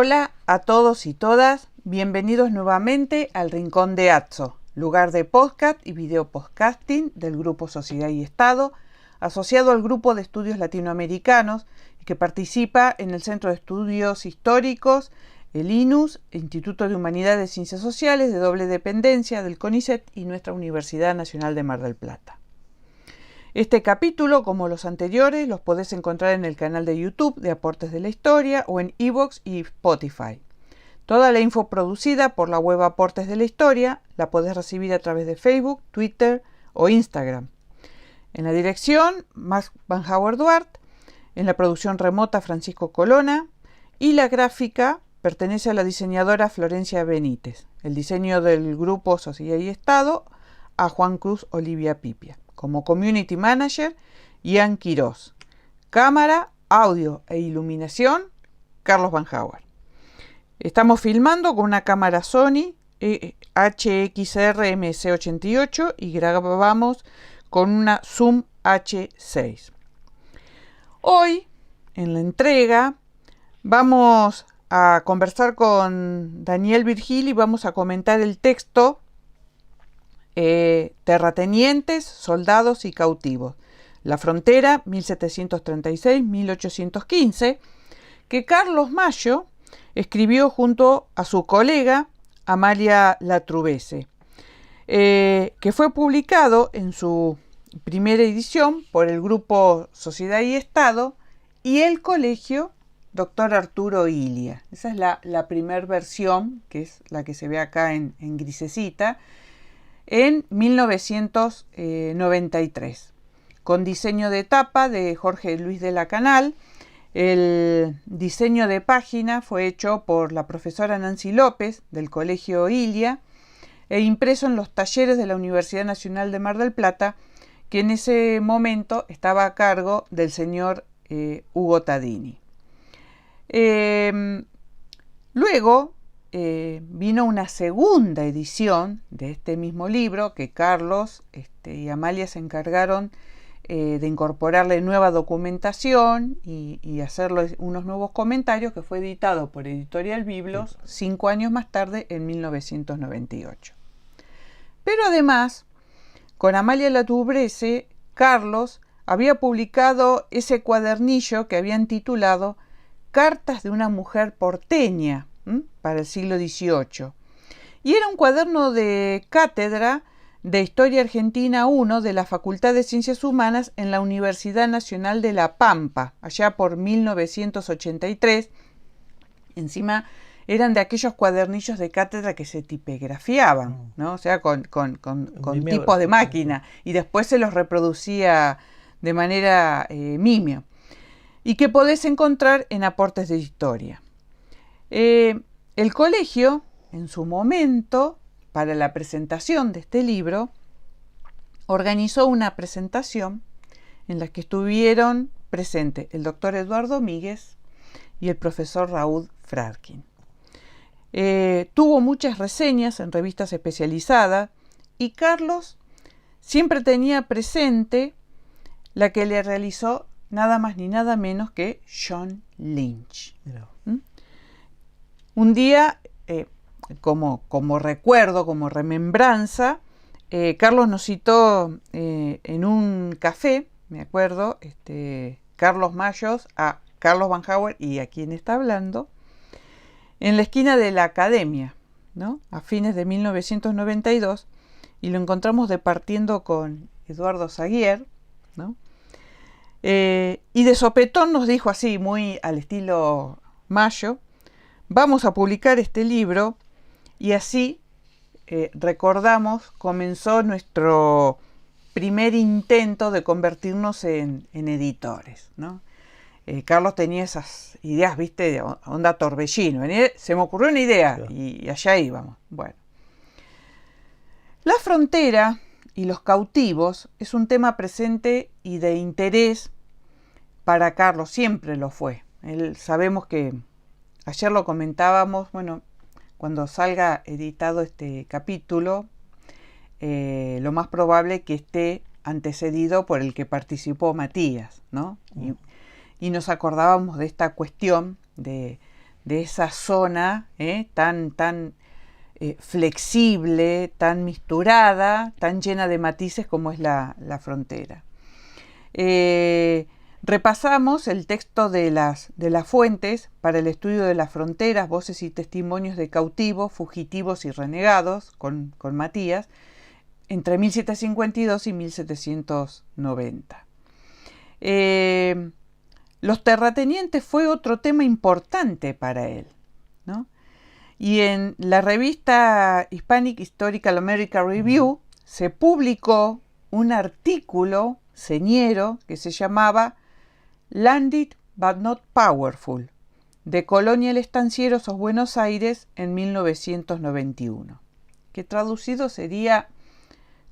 Hola a todos y todas, bienvenidos nuevamente al Rincón de Atzo, lugar de podcast y video podcasting del Grupo Sociedad y Estado, asociado al Grupo de Estudios Latinoamericanos y que participa en el Centro de Estudios Históricos, el INUS, Instituto de Humanidades y Ciencias Sociales de doble dependencia del CONICET y nuestra Universidad Nacional de Mar del Plata. Este capítulo, como los anteriores, los podés encontrar en el canal de YouTube de Aportes de la Historia o en iVoox y Spotify. Toda la info producida por la web Aportes de la Historia la podés recibir a través de Facebook, Twitter o Instagram. En la dirección, Max Banhauer Duarte, en la producción remota, Francisco Colona, y la gráfica pertenece a la diseñadora Florencia Benítez. El diseño del Grupo Sociedad y Estado a Juan Cruz Olivia Pipia. Como Community Manager, Ian Quiroz. Cámara, audio e iluminación, Carlos Banhauer. Estamos filmando con una cámara Sony HXR MC88 y grabamos con una Zoom H6. Hoy, en la entrega, vamos a conversar con Daniel Virgili y vamos a comentar el texto Terratenientes, soldados y cautivos. La frontera 1736-1815, que Carlos Mayo escribió junto a su colega Amalia Latrubese, que fue publicado en su primera edición por el Grupo Sociedad y Estado y el Colegio Dr. Arturo Illia. Esa es la primera versión, que es la que se ve acá en grisecita, en 1993, con diseño de tapa de Jorge Luis de la Canal. El diseño de página fue hecho por la profesora Nancy López del Colegio Illia e impreso en los talleres de la Universidad Nacional de Mar del Plata, que en ese momento estaba a cargo del señor Hugo Tadini. Luego vino una segunda edición de este mismo libro que Carlos y Amalia se encargaron de incorporarle nueva documentación y hacerle unos nuevos comentarios, que fue editado por Editorial Biblos 5 años más tarde, en 1998. Pero además, con Amalia Latrubese, Carlos había publicado ese cuadernillo que habían titulado Cartas de una mujer porteña para el siglo XVIII. Y era un cuaderno de cátedra de Historia Argentina I de la Facultad de Ciencias Humanas en la Universidad Nacional de La Pampa, allá por 1983. Encima eran de aquellos cuadernillos de cátedra que se tipegrafiaban, ¿no? O sea, con tipos de máquina, y después se los reproducía de manera mimio, y que podés encontrar en Aportes de Historia. El colegio, en su momento, para la presentación de este libro, organizó una presentación en la que estuvieron presentes el doctor Eduardo Míguez y el profesor Raúl Fradkin. Tuvo muchas reseñas en revistas especializadas y Carlos siempre tenía presente la que le realizó nada más ni nada menos que John Lynch. Un día, como recuerdo, como remembranza, Carlos nos citó en un café, me acuerdo, Carlos Mayos, a Carlos Banhauer y a quien está hablando, en la esquina de la Academia, ¿no? A fines de 1992, y lo encontramos departiendo con Eduardo Zaguier, ¿no? Y de sopetón nos dijo así, muy al estilo Mayo: vamos a publicar este libro. Y así, recordamos, comenzó nuestro primer intento de convertirnos en editores, ¿no? Carlos tenía esas ideas, ¿viste? De onda torbellino. Se me ocurrió una idea y allá íbamos. Bueno. La frontera y los cautivos es un tema presente y de interés para Carlos, siempre lo fue. Sabemos que ayer lo comentábamos, bueno, cuando salga editado este capítulo, lo más probable es que esté antecedido por el que participó Matías, ¿no? Y nos acordábamos de esta cuestión de de esa zona tan flexible, tan misturada, tan llena de matices como es la frontera. Repasamos el texto de las fuentes para el estudio de las fronteras, voces y testimonios de cautivos, fugitivos y renegados, con Matías, entre 1752 y 1790. Los terratenientes fue otro tema importante para él, ¿no? Y en la revista Hispanic Historical American Review se publicó un artículo señero que se llamaba Landed but Not Powerful, de Colonial Estancieros of Buenos Aires en 1991, que traducido sería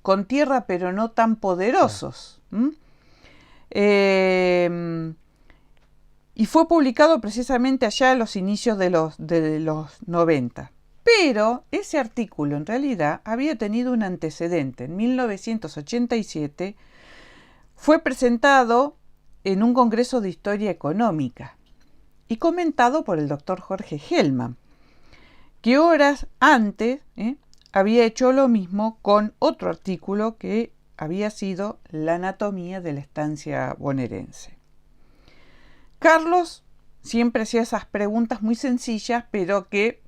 con tierra pero no tan poderosos. Y fue publicado precisamente allá a los inicios de los 90. Pero ese artículo en realidad había tenido un antecedente. En 1987 fue presentado en un congreso de historia económica y comentado por el doctor Jorge Hellman, que horas antes había hecho lo mismo con otro artículo que había sido La anatomía de la estancia bonaerense. Carlos siempre hacía esas preguntas muy sencillas, pero que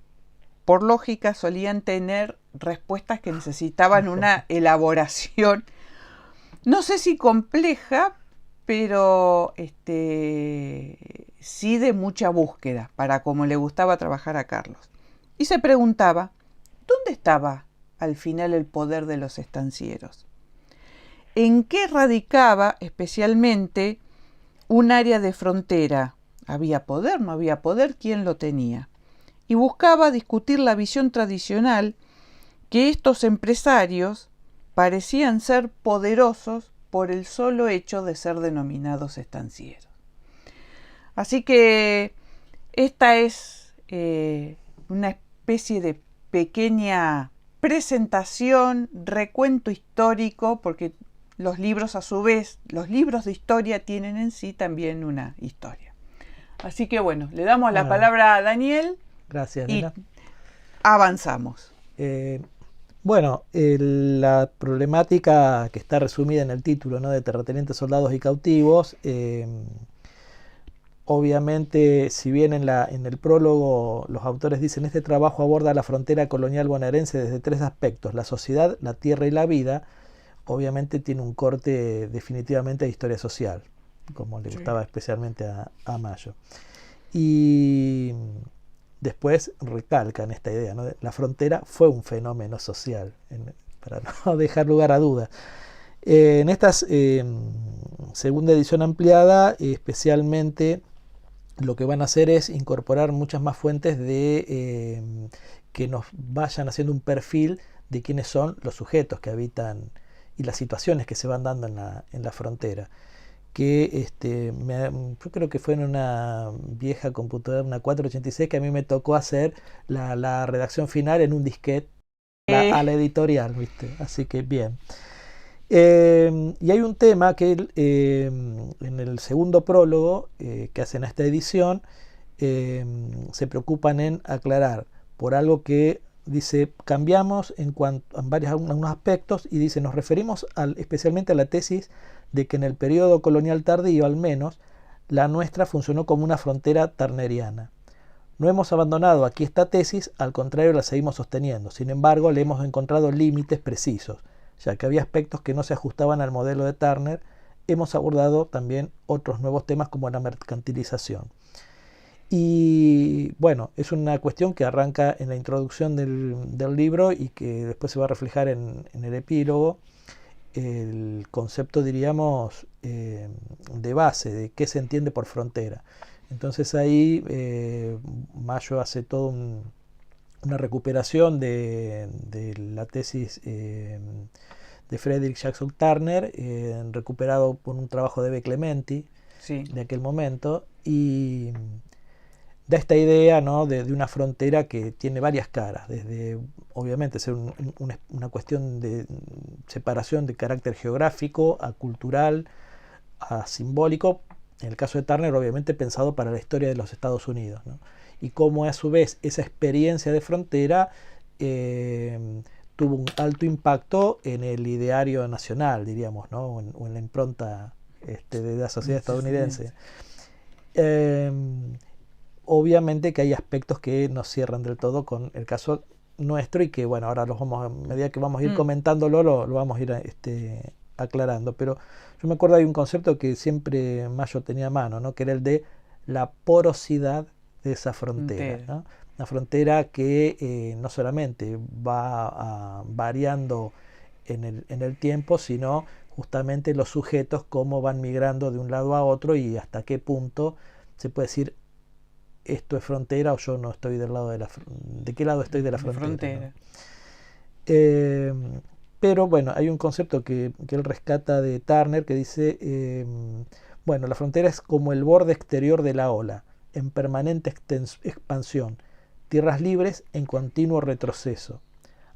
por lógica solían tener respuestas que necesitaban una elaboración, no sé si compleja, pero sí de mucha búsqueda, para como le gustaba trabajar a Carlos. Y se preguntaba, ¿dónde estaba al final el poder de los estancieros? ¿En qué radicaba especialmente un área de frontera? ¿Había poder? ¿No había poder? ¿Quién lo tenía? Y buscaba discutir la visión tradicional que estos empresarios parecían ser poderosos por el solo hecho de ser denominados estancieros. Así que esta es una especie de pequeña presentación, recuento histórico, porque los libros a su vez, los libros de historia tienen en sí también una historia. Así que bueno, le damos la palabra a Daniel. Gracias, y Nena. Avanzamos. La problemática que está resumida en el título, ¿no?, de terratenientes, soldados y cautivos, obviamente, si bien en el prólogo los autores dicen este trabajo aborda la frontera colonial bonaerense desde tres aspectos: la sociedad, la tierra y la vida, obviamente tiene un corte definitivamente de historia social, como le gustaba especialmente a Mayo. Y después recalcan esta idea, ¿no? La frontera fue un fenómeno social, para no dejar lugar a dudas. En esta segunda edición ampliada, especialmente lo que van a hacer es incorporar muchas más fuentes que nos vayan haciendo un perfil de quiénes son los sujetos que habitan y las situaciones que se van dando en la frontera. Que yo creo que fue en una vieja computadora, una 486, que a mí me tocó hacer la redacción final en un disquete a la editorial, ¿viste? Así que bien. Y hay un tema que en el segundo prólogo que hacen a esta edición se preocupan en aclarar por algo que dice: cambiamos en cuanto a algunos aspectos, y dice: nos referimos especialmente a la tesis de que en el periodo colonial tardío, al menos, la nuestra funcionó como una frontera turneriana. No hemos abandonado aquí esta tesis, al contrario, la seguimos sosteniendo. Sin embargo, le hemos encontrado límites precisos, ya que había aspectos que no se ajustaban al modelo de Turner. Hemos abordado también otros nuevos temas como la mercantilización. Y bueno, es una cuestión que arranca en la introducción del libro y que después se va a reflejar en el epílogo. El concepto, diríamos, de base de qué se entiende por frontera. Entonces ahí Mayo hace toda una recuperación de la tesis de Frederick Jackson Turner, recuperado por un trabajo de B. Clementi, sí, de aquel momento, y da esta idea, ¿no?, de una frontera que tiene varias caras, desde obviamente ser una cuestión de separación de carácter geográfico, a cultural, a simbólico, en el caso de Turner obviamente pensado para la historia de los Estados Unidos, ¿no? y cómo a su vez esa experiencia de frontera tuvo un alto impacto en el ideario nacional, diríamos, ¿no? o en la impronta de la sociedad estadounidense. Obviamente que hay aspectos que no cierran del todo con el caso nuestro y que, bueno, ahora a medida que vamos a ir comentándolo, lo vamos a ir aclarando. Pero yo me acuerdo hay un concepto que siempre Mayo tenía a mano, ¿no? Que era el de la porosidad de esa frontera, ¿no? Una frontera que no solamente va variando en el tiempo, sino justamente los sujetos cómo van migrando de un lado a otro y hasta qué punto se puede decir esto es frontera o yo no estoy del lado de qué lado estoy de la frontera. ¿No? Pero bueno, hay un concepto que él rescata de Turner que dice, bueno, la frontera es como el borde exterior de la ola, en permanente expansión, tierras libres en continuo retroceso.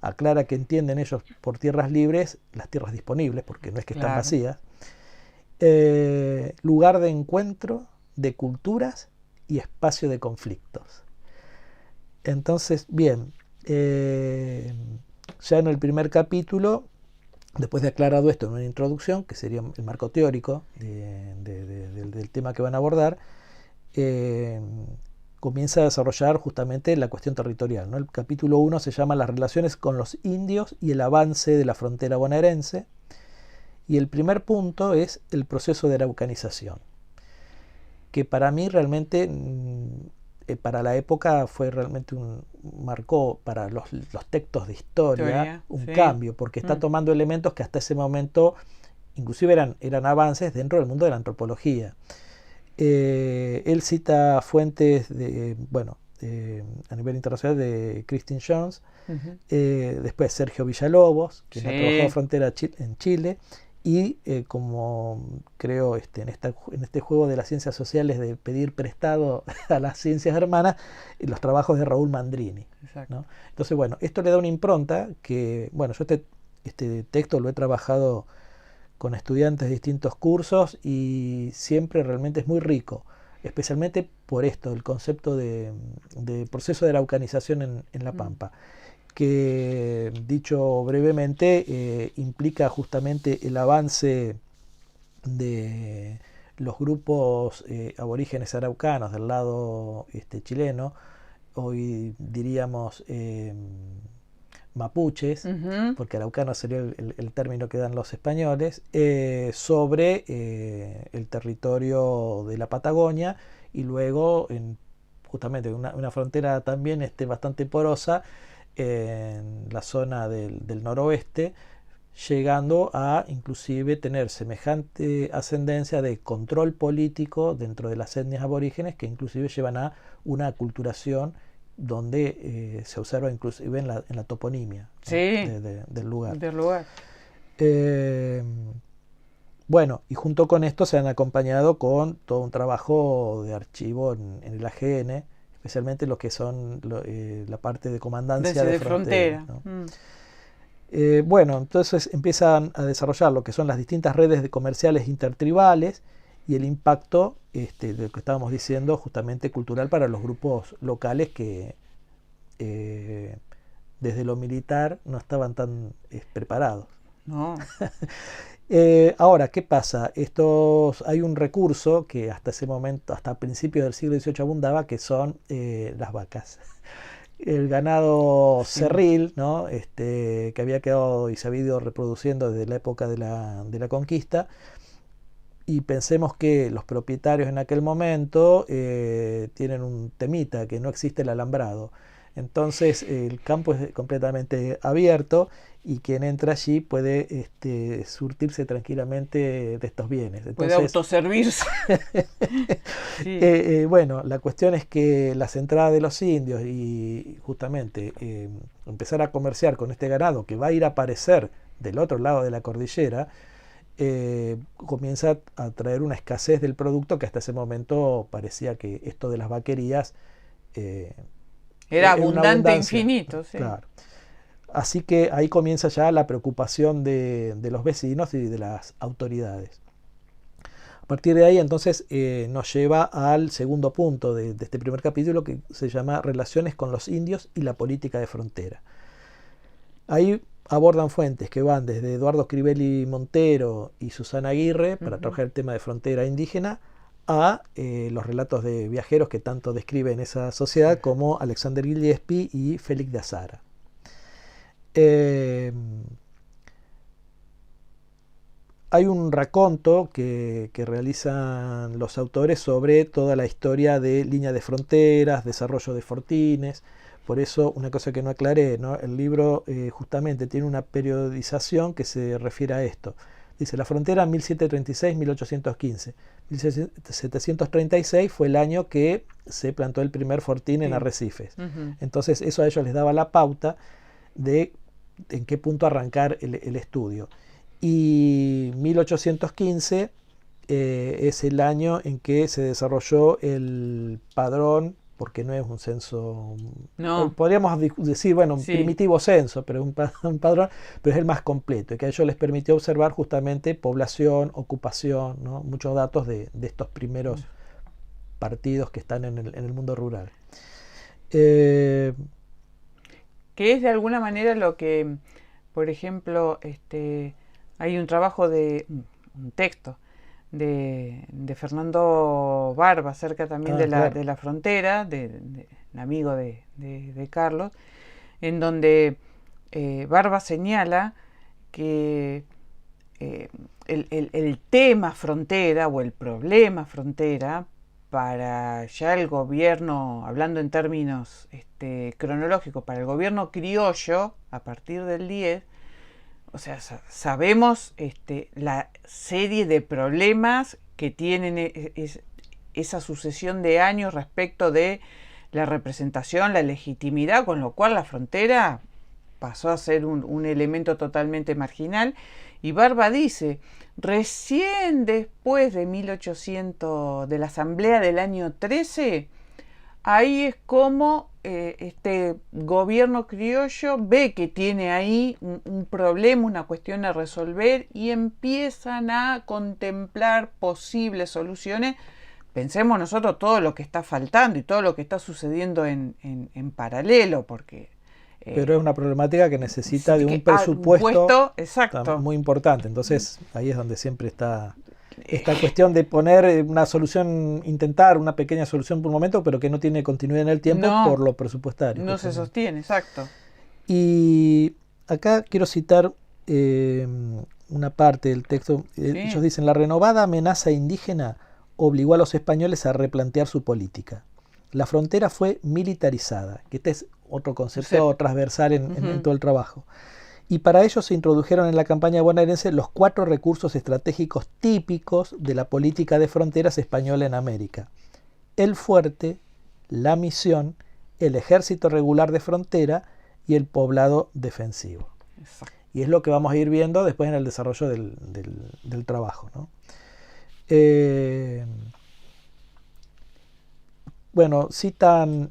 Aclara que entienden ellos por tierras libres las tierras disponibles, porque no es que están vacías, lugar de encuentro de culturas y espacio de conflictos. Entonces, bien, ya en el primer capítulo, después de aclarado esto en una introducción, que sería el marco teórico del tema que van a abordar, comienza a desarrollar justamente la cuestión territorial, ¿no? El capítulo 1 se llama Las relaciones con los indios y el avance de la frontera bonaerense, y el primer punto es el proceso de araucanización, que para mí realmente, para la época fue realmente marcó para los textos de historia un cambio, porque está tomando elementos que hasta ese momento inclusive eran avances dentro del mundo de la antropología. Él cita fuentes a nivel internacional de Christine Jones, después Sergio Villalobos, que ha trabajado frontera en Chile, y como creo en este juego de las ciencias sociales de pedir prestado a las ciencias hermanas, los trabajos de Raúl Mandrini, ¿no? Entonces, bueno, esto le da una impronta que, bueno, yo este texto lo he trabajado con estudiantes de distintos cursos y siempre realmente es muy rico, especialmente por esto, el concepto de proceso de araucanización en La Pampa, que dicho brevemente implica justamente el avance de los grupos aborígenes araucanos del lado chileno, hoy diríamos mapuches, porque araucano sería el término que dan los españoles, sobre el territorio de la Patagonia y luego justamente una frontera también bastante porosa en la zona del noroeste, llegando a inclusive tener semejante ascendencia de control político dentro de las etnias aborígenes que inclusive llevan a una aculturación donde se observa inclusive en la toponimia, ¿no? del lugar. Bueno, y junto con esto se han acompañado con todo un trabajo de archivo en el AGN, especialmente lo que son la parte de comandancia de frontera, ¿no? Bueno, entonces empiezan a desarrollar lo que son las distintas redes comerciales intertribales y el impacto de lo que estábamos diciendo justamente cultural para los grupos locales que desde lo militar no estaban tan preparados. No. Ahora, ¿qué pasa? Hay un recurso que hasta ese momento, hasta principios del siglo XVIII abundaba, que son las vacas. El ganado cerril, ¿no? Que había quedado y se había ido reproduciendo desde la época de la conquista. Y pensemos que los propietarios en aquel momento tienen un temita, que no existe el alambrado. Entonces el campo es completamente abierto y quien entra allí puede surtirse tranquilamente de estos bienes. Entonces, puede autoservirse. Bueno, la cuestión es que las entradas de los indios y justamente empezar a comerciar con este ganado que va a ir a aparecer del otro lado de la cordillera, comienza a traer una escasez del producto que hasta ese momento parecía que esto de las vaquerías era abundante, infinito. Sí. Claro. Así que ahí comienza ya la preocupación de los vecinos y de las autoridades. A partir de ahí entonces nos lleva al segundo punto de este primer capítulo, que se llama Relaciones con los indios y la política de frontera. Ahí abordan fuentes que van desde Eduardo Crivelli Montero y Susana Aguirre para trabajar el tema de frontera indígena, a los relatos de viajeros que tanto describen esa sociedad, como Alexander Gillespie y Félix de Azara. Hay un raconto que realizan los autores sobre toda la historia de línea de fronteras, desarrollo de fortines. Por eso, una cosa que no aclaré, ¿no? El libro justamente tiene una periodización que se refiere a esto. Dice, la frontera 1736-1815. 1736 fue el año que se plantó el primer fortín en Arrecifes. Entonces, eso a ellos les daba la pauta de en qué punto arrancar el estudio. Y 1815 es el año en que se desarrolló el padrón, porque no es un censo, podríamos decir, bueno, un primitivo censo, pero un padrón, pero es el más completo, y que a ellos les permitió observar justamente población, ocupación, ¿no? Muchos datos de estos primeros partidos que están en el mundo rural. Que es de alguna manera lo que, por ejemplo, hay un trabajo un texto de Fernando Barba acerca también de la frontera, de amigo de Carlos, en donde Barba señala que el tema frontera o el problema frontera para ya el gobierno, hablando en términos cronológicos, para el gobierno criollo, a partir del 10, o sea, sabemos la serie de problemas que tienen esa sucesión de años respecto de la representación, la legitimidad, con lo cual la frontera pasó a ser un elemento totalmente marginal. Y Barba dice, recién después de 1800, de la asamblea del año 13, ahí es como este gobierno criollo ve que tiene ahí un problema, una cuestión a resolver, y empiezan a contemplar posibles soluciones. Pensemos nosotros todo lo que está faltando y todo lo que está sucediendo en paralelo, porque... pero es una problemática que necesita de un presupuesto exacto, muy importante. Entonces ahí es donde siempre está esta cuestión de poner una solución, intentar una pequeña solución por un momento, pero que no tiene continuidad en el tiempo por lo presupuestario. No se sostiene, exacto. Y acá quiero citar una parte del texto. Ellos dicen, la renovada amenaza indígena obligó a los españoles a replantear su política. La frontera fue militarizada, que este es otro concepto transversal en todo el trabajo. Y para ello se introdujeron en la campaña bonaerense los 4 recursos estratégicos típicos de la política de fronteras española en América: el fuerte, la misión, el ejército regular de frontera y el poblado defensivo. Exacto. Y es lo que vamos a ir viendo después en el desarrollo del trabajo, ¿no? Bueno, citan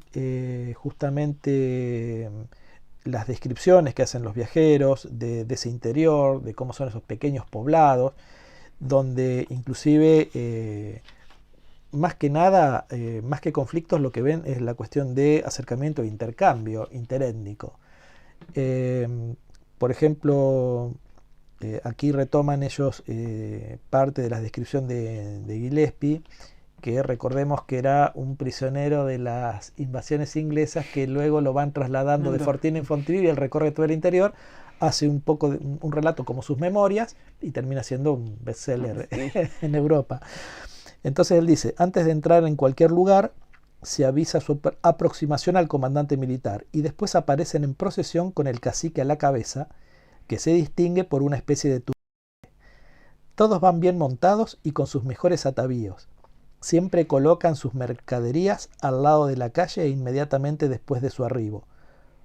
justamente las descripciones que hacen los viajeros de ese interior, de cómo son esos pequeños poblados, donde inclusive más que nada, más que conflictos, lo que ven es la cuestión de acercamiento e intercambio interétnico. Por ejemplo, aquí retoman ellos parte de la descripción de Gillespie, que recordemos que era un prisionero de las invasiones inglesas, que luego lo van trasladando de fortín en fortín y él recorre todo el interior, hace un relato como sus memorias y termina siendo un bestseller en Europa. Entonces él dice, antes de entrar en cualquier lugar se avisa su aproximación al comandante militar y después aparecen en procesión con el cacique a la cabeza, que se distingue por una especie de turbante. Todos van bien montados y con sus mejores atavíos. Siempre colocan sus mercaderías al lado de la calle e inmediatamente después de su arribo.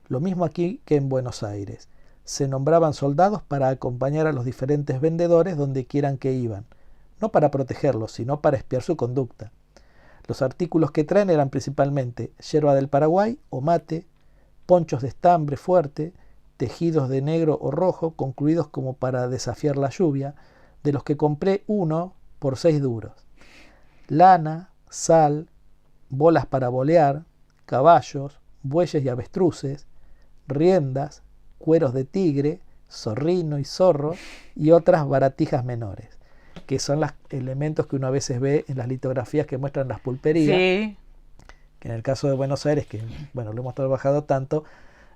Lo mismo aquí que en Buenos Aires. Se nombraban soldados para acompañar a los diferentes vendedores donde quieran que iban, no para protegerlos, sino para espiar su conducta. Los artículos que traen eran principalmente yerba del Paraguay o mate, ponchos de estambre fuerte, tejidos de negro o rojo, concluidos como para desafiar la lluvia, de los que compré 1 por 6 duros. lana, sal, bolas para bolear, caballos, bueyes y avestruces, riendas, cueros de tigre, zorrino y zorro y otras baratijas menores, que son los elementos que uno a veces ve en las litografías que muestran las pulperías. Sí. Que en el caso de Buenos Aires, que bueno, lo hemos trabajado tanto,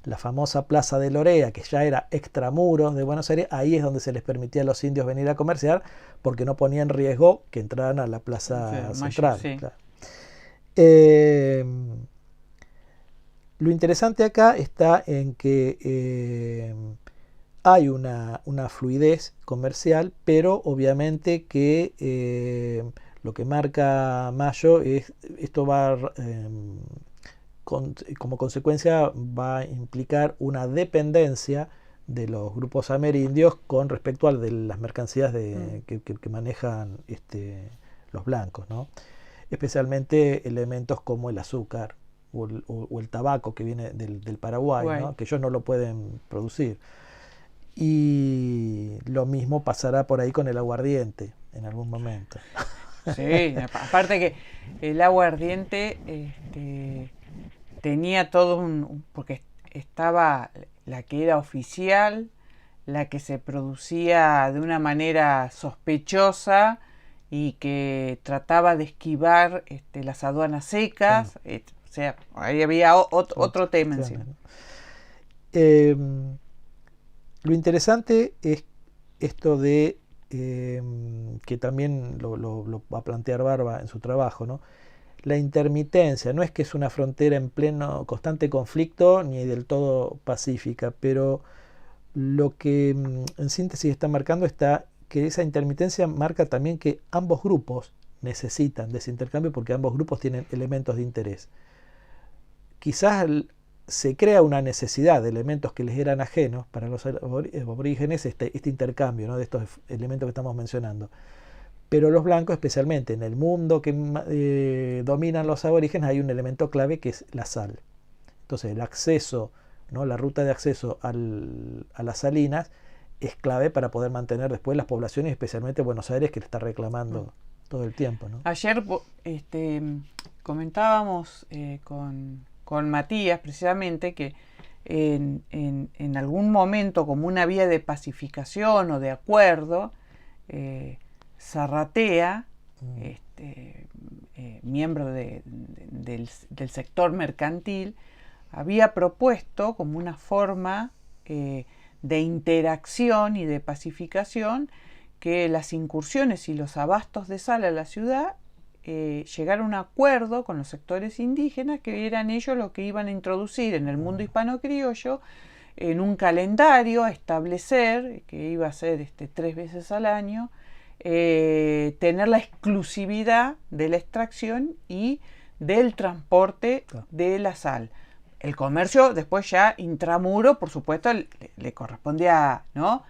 la famosa Plaza de Lorea, que ya era extramuros de Buenos Aires, ahí es donde se les permitía a los indios venir a comerciar, porque no ponía en riesgo que entraran a la plaza central. Sí. Claro. Lo interesante acá está en que hay una fluidez comercial, pero obviamente que lo que marca Mayo es esto va como consecuencia va a implicar una dependencia de los grupos amerindios con respecto a de las mercancías que manejan los blancos, ¿no? Especialmente elementos como el azúcar o el tabaco que viene del Paraguay, ¿no? Que ellos no lo pueden producir. Y lo mismo pasará por ahí con el aguardiente en algún momento. Sí, aparte que el aguardiente tenía todo porque estaba la que era oficial, la que se producía de una manera sospechosa y que trataba de esquivar las aduanas secas, sí. O sea, ahí había otro tema encima. Lo interesante es esto de que también lo va a plantear Barba en su trabajo, ¿no? La intermitencia, no es que es una frontera en pleno constante conflicto ni del todo pacífica, pero lo que en síntesis está marcando está que esa intermitencia marca también que ambos grupos necesitan de ese intercambio porque ambos grupos tienen elementos de interés. Quizás se crea una necesidad de elementos que les eran ajenos para los aborígenes, este intercambio, ¿no? De estos elementos que estamos mencionando. Pero los blancos, especialmente en el mundo que dominan los aborígenes, hay un elemento clave que es la sal. Entonces el acceso, ¿no? La ruta de acceso a las salinas es clave para poder mantener después las poblaciones, especialmente Buenos Aires, que le está reclamando todo el tiempo, ¿no? Ayer comentábamos con Matías precisamente que en algún momento, como una vía de pacificación o de acuerdo, Zarratea, miembro del sector mercantil, había propuesto como una forma de interacción y de pacificación que las incursiones y los abastos de sal a la ciudad llegar a un acuerdo con los sectores indígenas, que eran ellos los que iban a introducir en el mundo hispano-criollo en un calendario a establecer, que iba a ser 3 veces al año, tener la exclusividad de la extracción y del transporte de la sal. El comercio después ya intramuro, por supuesto, le correspondía, ¿no?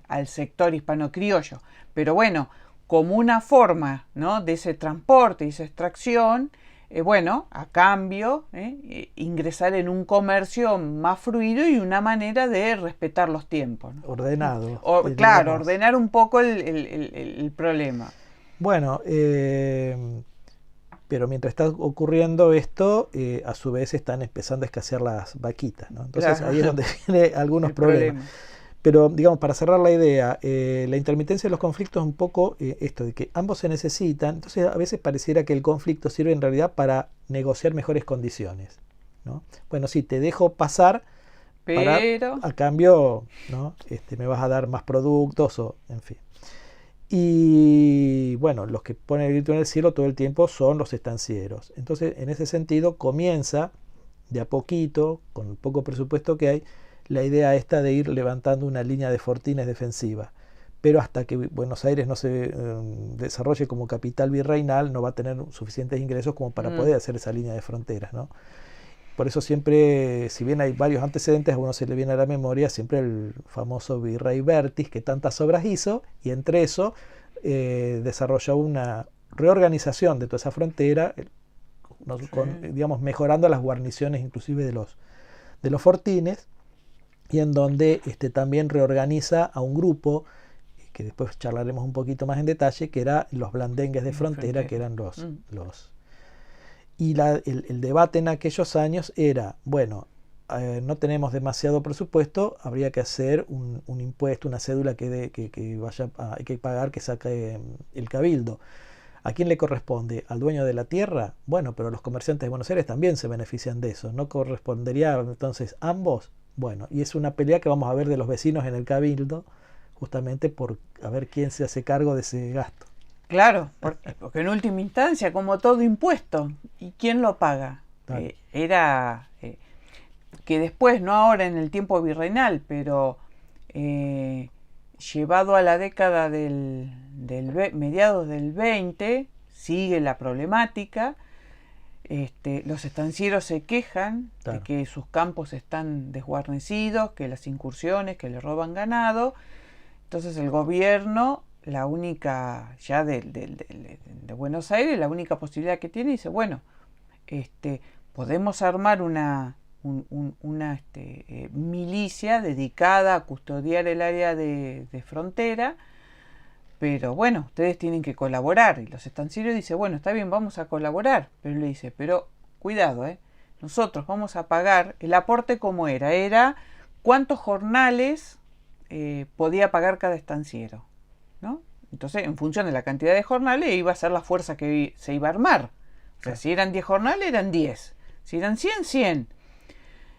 Al sector hispano-criollo. Pero bueno, como una forma, ¿no? De ese transporte y esa extracción, a cambio, ingresar en un comercio más fluido y una manera de respetar los tiempos, ¿no? Ordenado. Claro, ordenar un poco el problema. Bueno, pero mientras está ocurriendo esto, a su vez están empezando a escasear las vaquitas, ¿no? Entonces ahí es donde vienen algunos problemas. Pero, digamos, para cerrar la idea, la intermitencia de los conflictos es un poco esto, de que ambos se necesitan. Entonces, a veces pareciera que el conflicto sirve en realidad para negociar mejores condiciones, ¿no? Bueno, sí, te dejo pasar, pero a cambio, ¿no? Me vas a dar más productos, o en fin. Y, bueno, los que ponen el grito en el cielo todo el tiempo son los estancieros. Entonces, en ese sentido, comienza de a poquito, con el poco presupuesto que hay, la idea esta de ir levantando una línea de fortines defensiva. Pero hasta que Buenos Aires no se desarrolle como capital virreinal, no va a tener suficientes ingresos como para poder hacer esa línea de fronteras, ¿no? Por eso siempre, si bien hay varios antecedentes, a uno se le viene a la memoria siempre el famoso virrey Bertis, que tantas obras hizo, y entre eso desarrolló una reorganización de toda esa frontera, digamos, mejorando las guarniciones inclusive de los fortines, y en donde también reorganiza a un grupo que después charlaremos un poquito más en detalle, que eran los blandengues de frontera, que eran los... Y el debate en aquellos años era, bueno, no tenemos demasiado presupuesto, habría que hacer un impuesto, una cédula que vaya hay que pagar, que saque el cabildo. ¿A quién le corresponde? ¿Al dueño de la tierra? Bueno, pero los comerciantes de Buenos Aires también se benefician de eso. ¿No correspondería entonces ambos? Bueno, y es una pelea que vamos a ver de los vecinos en el cabildo, justamente por a ver quién se hace cargo de ese gasto. Claro, porque en última instancia, como todo impuesto, ¿y quién lo paga? Era que después, no ahora en el tiempo virreinal, pero llevado a la década mediados del 20, sigue la problemática. Los estancieros se quejan de que sus campos están desguarnecidos, que las incursiones, que le roban ganado. Entonces el gobierno, la única, ya de Buenos Aires, la única posibilidad que tiene, dice, bueno, podemos armar una milicia dedicada a custodiar el área de frontera, pero bueno, ustedes tienen que colaborar. Y los estancieros dicen, bueno, está bien, vamos a colaborar. Pero él le dice, pero cuidado, nosotros vamos a pagar el aporte como era cuántos jornales podía pagar cada estanciero, ¿no? Entonces, en función de la cantidad de jornales, iba a ser la fuerza que se iba a armar. O sea, si eran 10 jornales, eran 10. Si eran 100, 100.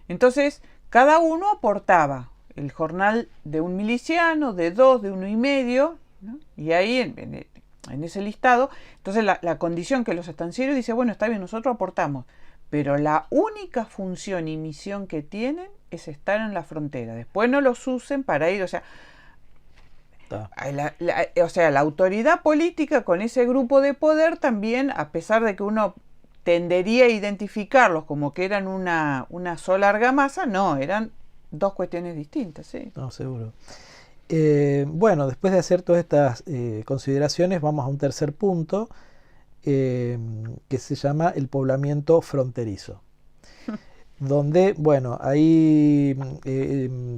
Entonces, cada uno aportaba el jornal de un miliciano, de 2, de 1,5, ¿no? Y ahí, en ese listado, entonces la condición que los estancieros dice, bueno, está bien, nosotros aportamos, pero la única función y misión que tienen es estar en la frontera. Después no los usen para ir, o sea, la autoridad política con ese grupo de poder también, a pesar de que uno tendería a identificarlos como que eran una sola argamasa, no, eran dos cuestiones distintas, sí. No, seguro. Bueno, después de hacer todas estas consideraciones, vamos a un tercer punto que se llama el poblamiento fronterizo. Donde, bueno, ahí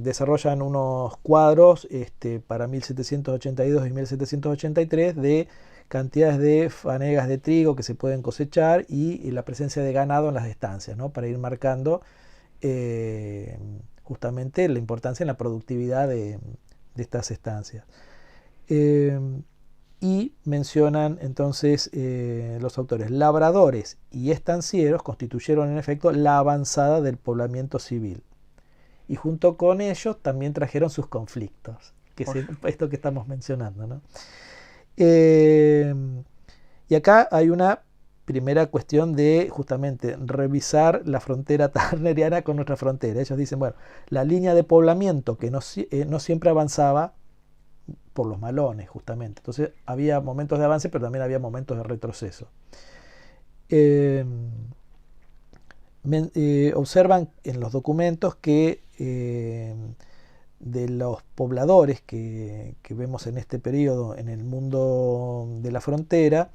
desarrollan unos cuadros para 1782 y 1783 de cantidades de fanegas de trigo que se pueden cosechar y la presencia de ganado en las estancias, ¿no? Para ir marcando justamente la importancia en la productividad de estas estancias. Y mencionan entonces los autores, labradores y estancieros constituyeron en efecto la avanzada del poblamiento civil. Y junto con ellos también trajeron sus conflictos, que es esto que estamos mencionando, ¿no? Y acá hay una primera cuestión de justamente revisar la frontera turneriana con nuestra frontera. Ellos dicen, bueno, la línea de poblamiento que no siempre avanzaba por los malones, justamente. Entonces había momentos de avance, pero también había momentos de retroceso. Observan en los documentos que de los pobladores que vemos en este periodo en el mundo de la frontera,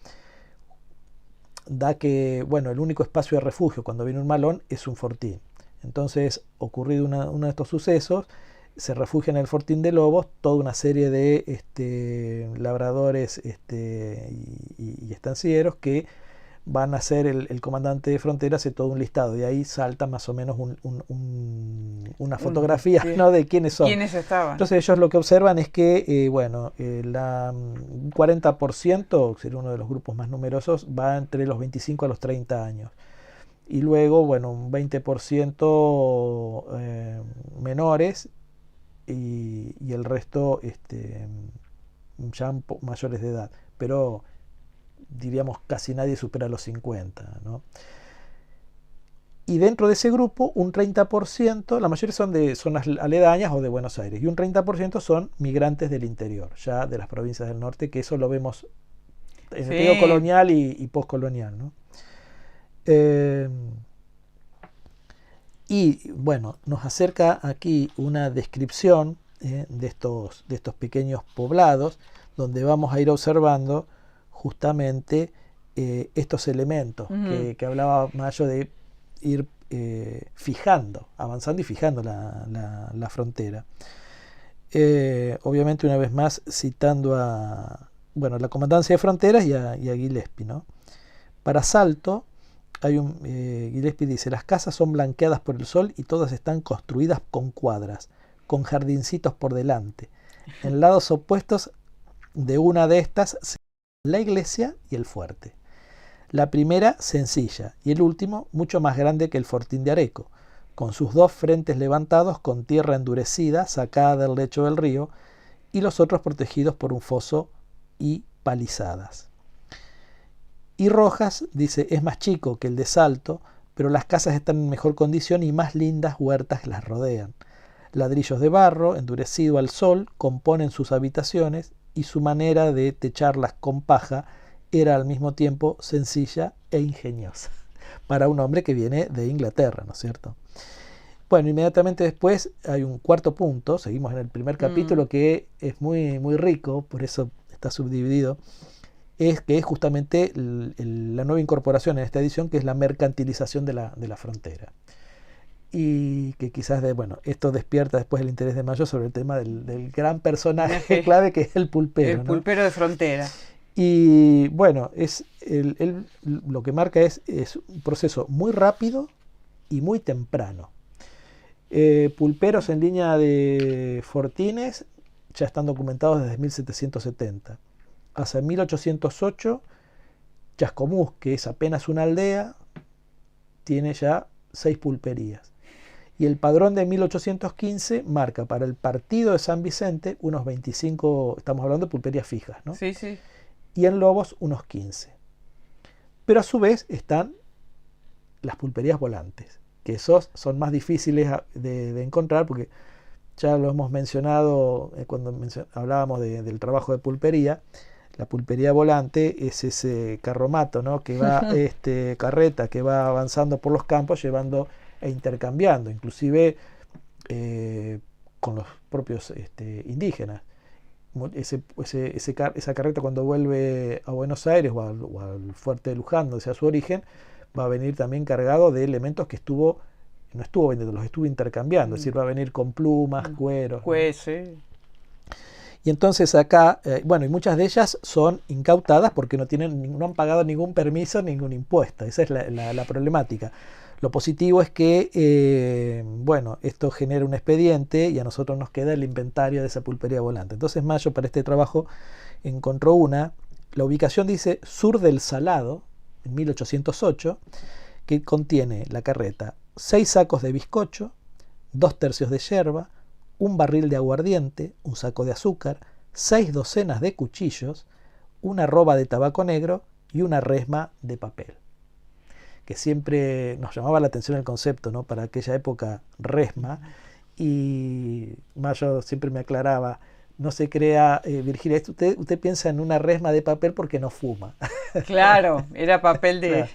da que, bueno, el único espacio de refugio cuando viene un malón es un fortín. Entonces, ocurrido uno de estos sucesos, se refugia en el Fortín de Lobos toda una serie de labradores y estancieros que van a ser el comandante de frontera, hace todo un listado, y ahí salta más o menos una fotografía, ¿no? De quiénes son. ¿Quiénes estaban? Entonces ellos lo que observan es que, un 40%, sería uno de los grupos más numerosos, va entre los 25 a los 30 años. Y luego, bueno, un 20% menores, y el resto ya mayores de edad, pero diríamos casi nadie supera los 50, ¿no? Y dentro de ese grupo un 30%, la mayoría son de zonas aledañas o de Buenos Aires, y un 30% son migrantes del interior, ya de las provincias del norte, que eso lo vemos en el periodo colonial y postcolonial, ¿no? Y bueno, nos acerca aquí una descripción de estos pequeños poblados, donde vamos a ir observando justamente estos elementos que hablaba Mayo de ir avanzando y fijando la frontera. obviamente una vez más citando a la Comandancia de Fronteras y a Gillespie, ¿no? Para Salto, Gillespie dice: las casas son blanqueadas por el sol y todas están construidas con cuadras, con jardincitos por delante. En lados opuestos de una de estas, la iglesia y el fuerte. La primera sencilla y el último mucho más grande que el fortín de Areco, con sus dos frentes levantados con tierra endurecida sacada del lecho del río y los otros protegidos por un foso y palizadas. Y Rojas dice: es más chico que el de Salto, pero las casas están en mejor condición y más lindas huertas las rodean. Ladrillos de barro, endurecido al sol, componen sus habitaciones y su manera de techarlas con paja era al mismo tiempo sencilla e ingeniosa para un hombre que viene de Inglaterra, ¿no es cierto? Bueno, inmediatamente después hay un cuarto punto, seguimos en el primer capítulo, que es muy, muy rico, por eso está subdividido, que es justamente la nueva incorporación en esta edición, que es la mercantilización de la frontera. Y que quizás, esto despierta después el interés de Mayo sobre el tema del gran personaje clave que es el pulpero. El pulpero de frontera. Y bueno, lo que marca es un proceso muy rápido y muy temprano. Pulperos en línea de fortines ya están documentados desde 1770. Hacia 1808, Chascomús, que es apenas una aldea, tiene ya 6 pulperías. Y el padrón de 1815 marca para el partido de San Vicente unos 25, estamos hablando de pulperías fijas, ¿no? Sí, sí. Y en Lobos unos 15. Pero a su vez están las pulperías volantes, que esos son más difíciles de encontrar, porque ya lo hemos mencionado cuando hablábamos del trabajo de pulpería. La pulpería volante es ese carromato, ¿no? Que va, carreta que va avanzando por los campos llevando e intercambiando, inclusive con los propios indígenas. Esa carreta, cuando vuelve a Buenos Aires o al fuerte de Luján, donde sea su origen, va a venir también cargado de elementos que no estuvo vendiendo, los estuvo intercambiando, es decir, va a venir con plumas, cueros. Sí. Y entonces acá, y muchas de ellas son incautadas porque no han pagado ningún permiso, ningún impuesto. Esa es la problemática. Lo positivo es que, esto genera un expediente y a nosotros nos queda el inventario de esa pulpería volante. Entonces Mayo para este trabajo encontró la ubicación dice Sur del Salado, en 1808, que contiene la carreta 6 sacos de bizcocho, 2 tercios de yerba, un barril de aguardiente, un saco de azúcar, 6 docenas de cuchillos, una roba de tabaco negro y una resma de papel. Que siempre nos llamaba la atención el concepto, ¿no? Para aquella época, resma, y Mayo siempre me aclaraba: no se crea, Virginia, usted piensa en una resma de papel porque no fuma. Claro, era papel de... Claro.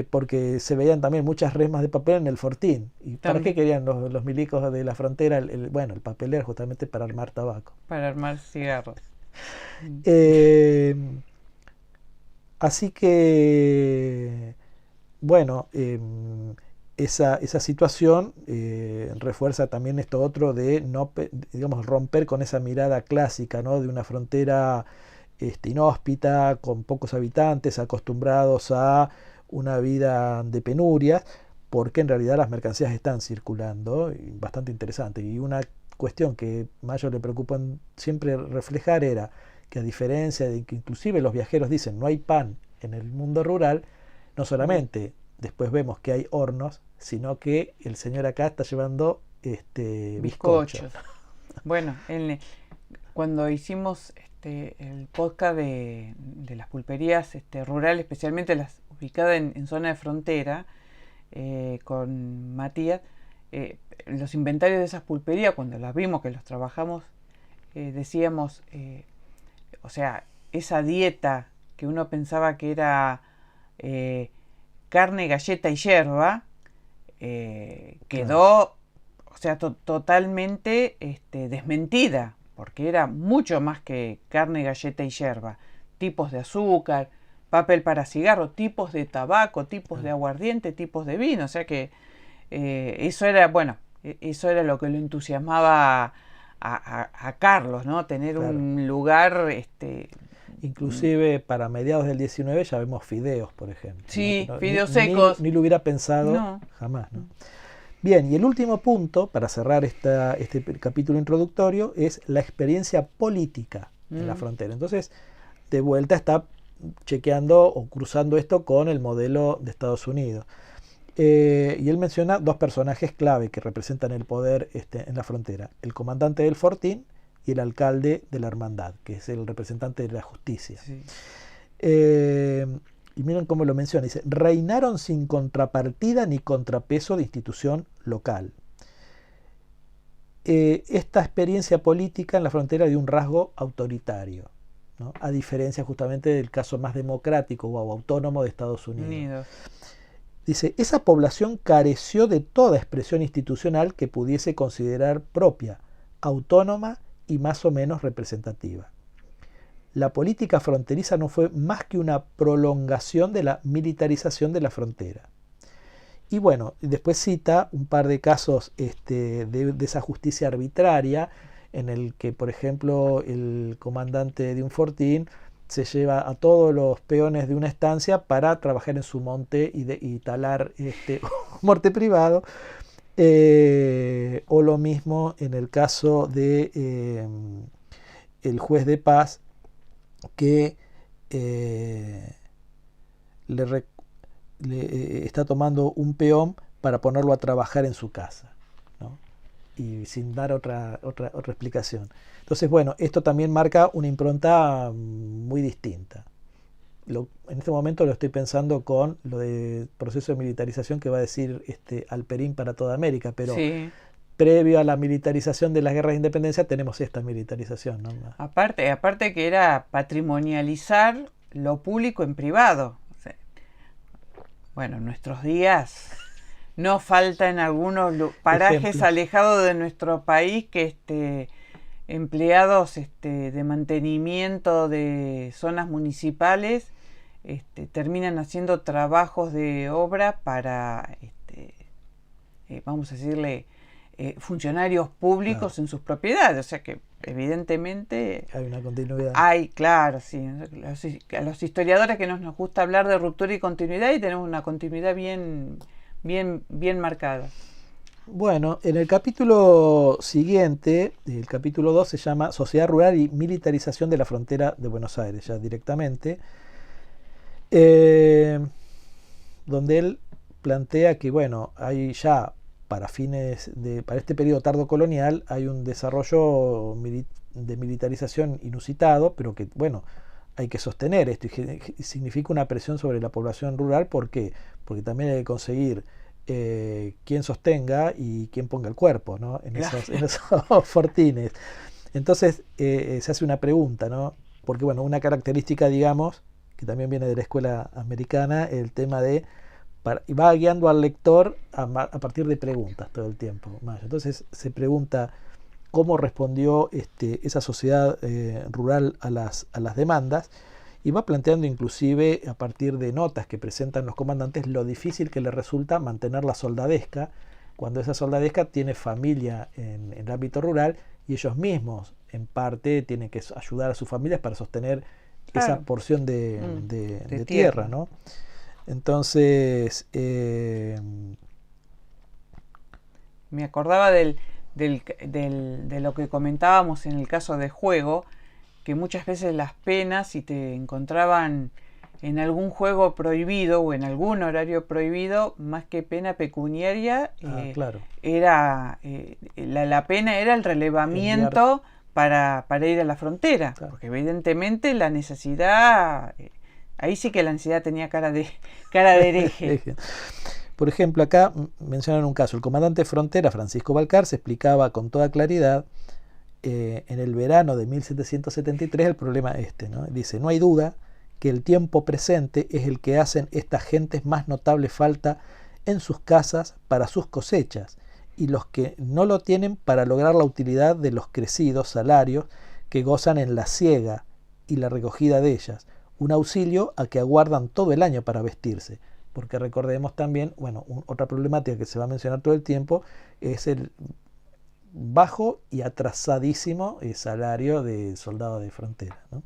Porque se veían también muchas resmas de papel en el fortín. ¿Y para qué querían los milicos de la frontera? El papel era justamente para armar tabaco. Para armar cigarros. Así que, esa situación refuerza también esto otro de no, romper con esa mirada clásica, ¿no? De una frontera inhóspita, con pocos habitantes, acostumbrados a una vida de penurias, porque en realidad las mercancías están circulando, y bastante interesante. Y una cuestión que Mayo le preocupó siempre reflejar era que, a diferencia de que inclusive los viajeros dicen no hay pan en el mundo rural, no solamente después vemos que hay hornos, sino que el señor acá está llevando bizcochos. Bueno, cuando hicimos el podcast de las pulperías rurales, especialmente las ubicadas en zona de frontera, con Matías, los inventarios de esas pulperías, cuando las vimos, que los trabajamos, decíamos, esa dieta que uno pensaba que era carne, galleta y yerba, quedó, totalmente desmentida, porque era mucho más que carne, galleta y yerba. Tipos de azúcar, papel para cigarro, tipos de tabaco, tipos de aguardiente, tipos de vino. O sea que eso era, eso era lo que lo entusiasmaba a Carlos, ¿no? Tener Claro. un lugar, Inclusive para mediados del 19 ya vemos fideos, por ejemplo, ¿no? sí, No, fideos secos. ni lo hubiera pensado No. jamás, ¿no? Bien, y el último punto, para cerrar este capítulo introductorio, es la experiencia política en la frontera. Entonces, de vuelta está chequeando o cruzando esto con el modelo de Estados Unidos. Y él menciona dos personajes clave que representan el poder en la frontera: el comandante del fortín y el alcalde de la hermandad, que es el representante de la justicia. Sí. Y miren cómo lo menciona, dice: reinaron sin contrapartida ni contrapeso de institución local. Esta experiencia política en la frontera dio un rasgo autoritario, ¿no? A diferencia justamente del caso más democrático o autónomo de Estados Unidos. Dice: esa población careció de toda expresión institucional que pudiese considerar propia, autónoma y más o menos representativa. La política fronteriza no fue más que una prolongación de la militarización de la frontera. Y bueno, después cita un par de casos de esa justicia arbitraria, en el que, por ejemplo, el comandante de un fortín se lleva a todos los peones de una estancia para trabajar en su monte y talar monte privado. O lo mismo en el caso de el juez de paz, que está tomando un peón para ponerlo a trabajar en su casa, ¿no? Y sin dar otra explicación. Entonces, bueno, esto también marca una impronta muy distinta. En este momento lo estoy pensando con lo de proceso de militarización que va a decir Alperín para toda América, pero sí, previo a la militarización de las guerras de independencia tenemos esta militarización, ¿no? Aparte que era patrimonializar lo público en privado. O sea, bueno, en nuestros días no falta en algunos parajes ejemplos alejados de nuestro país que empleados de mantenimiento de zonas municipales terminan haciendo trabajos de obra para, vamos a decirle, funcionarios públicos, claro, en sus propiedades. O sea que evidentemente hay una continuidad. Claro, sí. A los historiadores que nos gusta hablar de ruptura y continuidad, y tenemos una continuidad bien marcada. Bueno, en el capítulo siguiente, el capítulo 2, se llama Sociedad Rural y Militarización de la Frontera de Buenos Aires, ya directamente, donde él plantea que, bueno, hay ya para este periodo tardocolonial hay un desarrollo de militarización inusitado, pero que, bueno, hay que sostener esto, y significa una presión sobre la población rural. ¿Por qué? Porque también hay que conseguir quien sostenga y quien ponga el cuerpo, ¿no? en esos fortines. Entonces se hace una pregunta, ¿no? Porque, bueno, una característica, digamos, que también viene de la escuela americana, el tema de y va guiando al lector a partir de preguntas todo el tiempo. Entonces se pregunta cómo respondió esa sociedad rural a las demandas, y va planteando inclusive a partir de notas que presentan los comandantes lo difícil que les resulta mantener la soldadesca cuando esa soldadesca tiene familia en el ámbito rural, y ellos mismos en parte tienen que ayudar a sus familias para sostener, claro, esa porción de tierra, ¿no? Entonces me acordaba de lo que comentábamos en el caso de juego, que muchas veces las penas, si te encontraban en algún juego prohibido o en algún horario prohibido, más que pena pecuniaria, claro, era la pena era el relevamiento para ir a la frontera, claro, porque evidentemente la necesidad, ahí sí que la necesidad tenía cara de hereje. Por ejemplo, acá mencionan un caso: el comandante de frontera, Francisco Balcarce, explicaba con toda claridad en el verano de 1773 el problema ¿no? Dice: no hay duda que el tiempo presente es el que hacen estas gentes más notable falta en sus casas para sus cosechas, y los que no lo tienen para lograr la utilidad de los crecidos salarios que gozan en la siega y la recogida de ellas, un auxilio a que aguardan todo el año para vestirse, porque recordemos también, bueno, otra problemática que se va a mencionar todo el tiempo es el bajo y atrasadísimo salario de soldado de frontera, ¿no?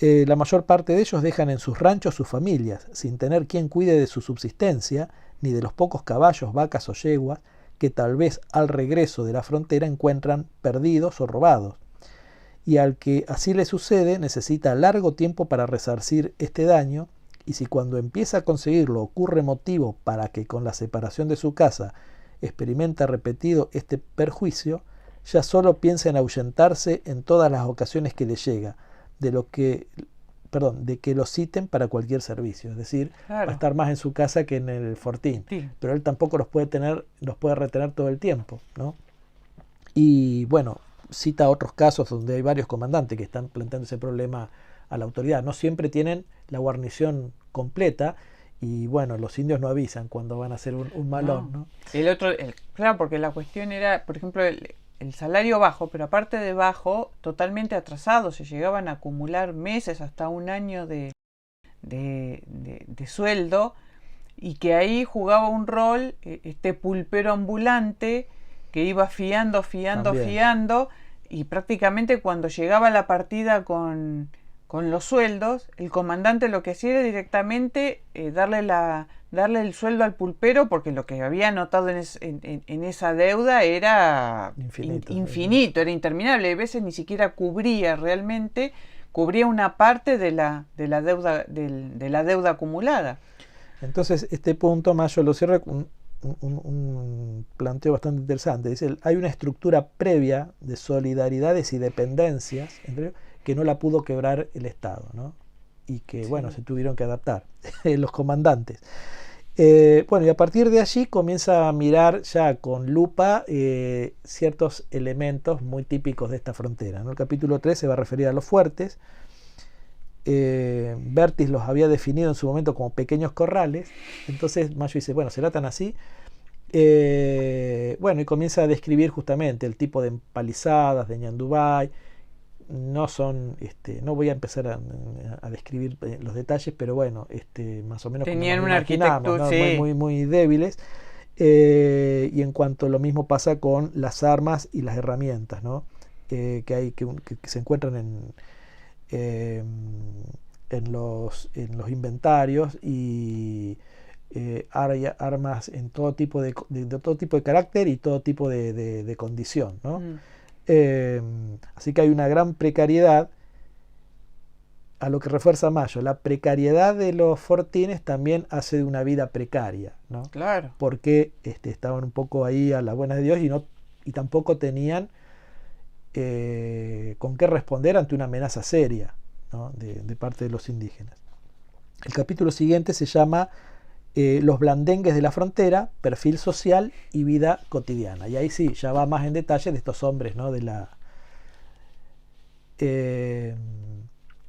La mayor parte de ellos dejan en sus ranchos sus familias, sin tener quien cuide de su subsistencia, ni de los pocos caballos, vacas o yeguas que tal vez al regreso de la frontera encuentran perdidos o robados. Y al que así le sucede necesita largo tiempo para resarcir este daño, y si cuando empieza a conseguirlo ocurre motivo para que con la separación de su casa experimenta repetido este perjuicio, ya solo piensa en ahuyentarse en todas las ocasiones que le llega, de que lo citen para cualquier servicio, es decir, Claro. va a estar más en su casa que en el fortín, Sí. pero él tampoco los puede retener todo el tiempo, ¿no? Y bueno, cita otros casos donde hay varios comandantes que están planteando ese problema a la autoridad. No siempre tienen la guarnición completa y bueno, los indios no avisan cuando van a hacer un malón, ¿no? Claro, porque la cuestión era, por ejemplo, el salario bajo, pero aparte de bajo, totalmente atrasado. Se llegaban a acumular meses, hasta un año de sueldo, y que ahí jugaba un rol este pulpero ambulante que iba fiando, y prácticamente cuando llegaba la partida con los sueldos, el comandante lo que hacía era directamente darle el sueldo al pulpero, porque lo que había anotado en esa deuda era infinito, era interminable. A veces ni siquiera cubría una parte de la deuda acumulada. Entonces, este punto Mayo lo cierra con un planteo bastante interesante. Dice, hay una estructura previa de solidaridades y dependencias que no la pudo quebrar el Estado, ¿no? Y que, bueno, se tuvieron que adaptar los comandantes. Bueno, y a partir de allí comienza a mirar ya con lupa ciertos elementos muy típicos de esta frontera, ¿no? El capítulo 3 se va a referir a los fuertes. Bertis los había definido en su momento como pequeños corrales. Entonces Mayo dice, bueno, ¿será tan así? Bueno, y comienza a describir justamente el tipo de empalizadas de Ñandubay. No voy a empezar a describir los detalles, pero bueno, más o menos tenían una arquitectura, ¿no? muy débiles. Y en cuanto lo mismo pasa con las armas y las herramientas, ¿no? que se encuentran en los inventarios, y hay armas en todo tipo de todo tipo de carácter y todo tipo de condición, ¿no? Así que hay una gran precariedad, a lo que refuerza Mayo. La precariedad de los fortines también hace de una vida precaria, ¿no? Claro. Porque estaban un poco ahí a la buena de Dios y tampoco tenían con qué responder ante una amenaza seria, ¿no? de parte de los indígenas. El capítulo siguiente se llama Los blandengues de la frontera, perfil social y vida cotidiana. Y ahí sí, ya va más en detalle de estos hombres, ¿no?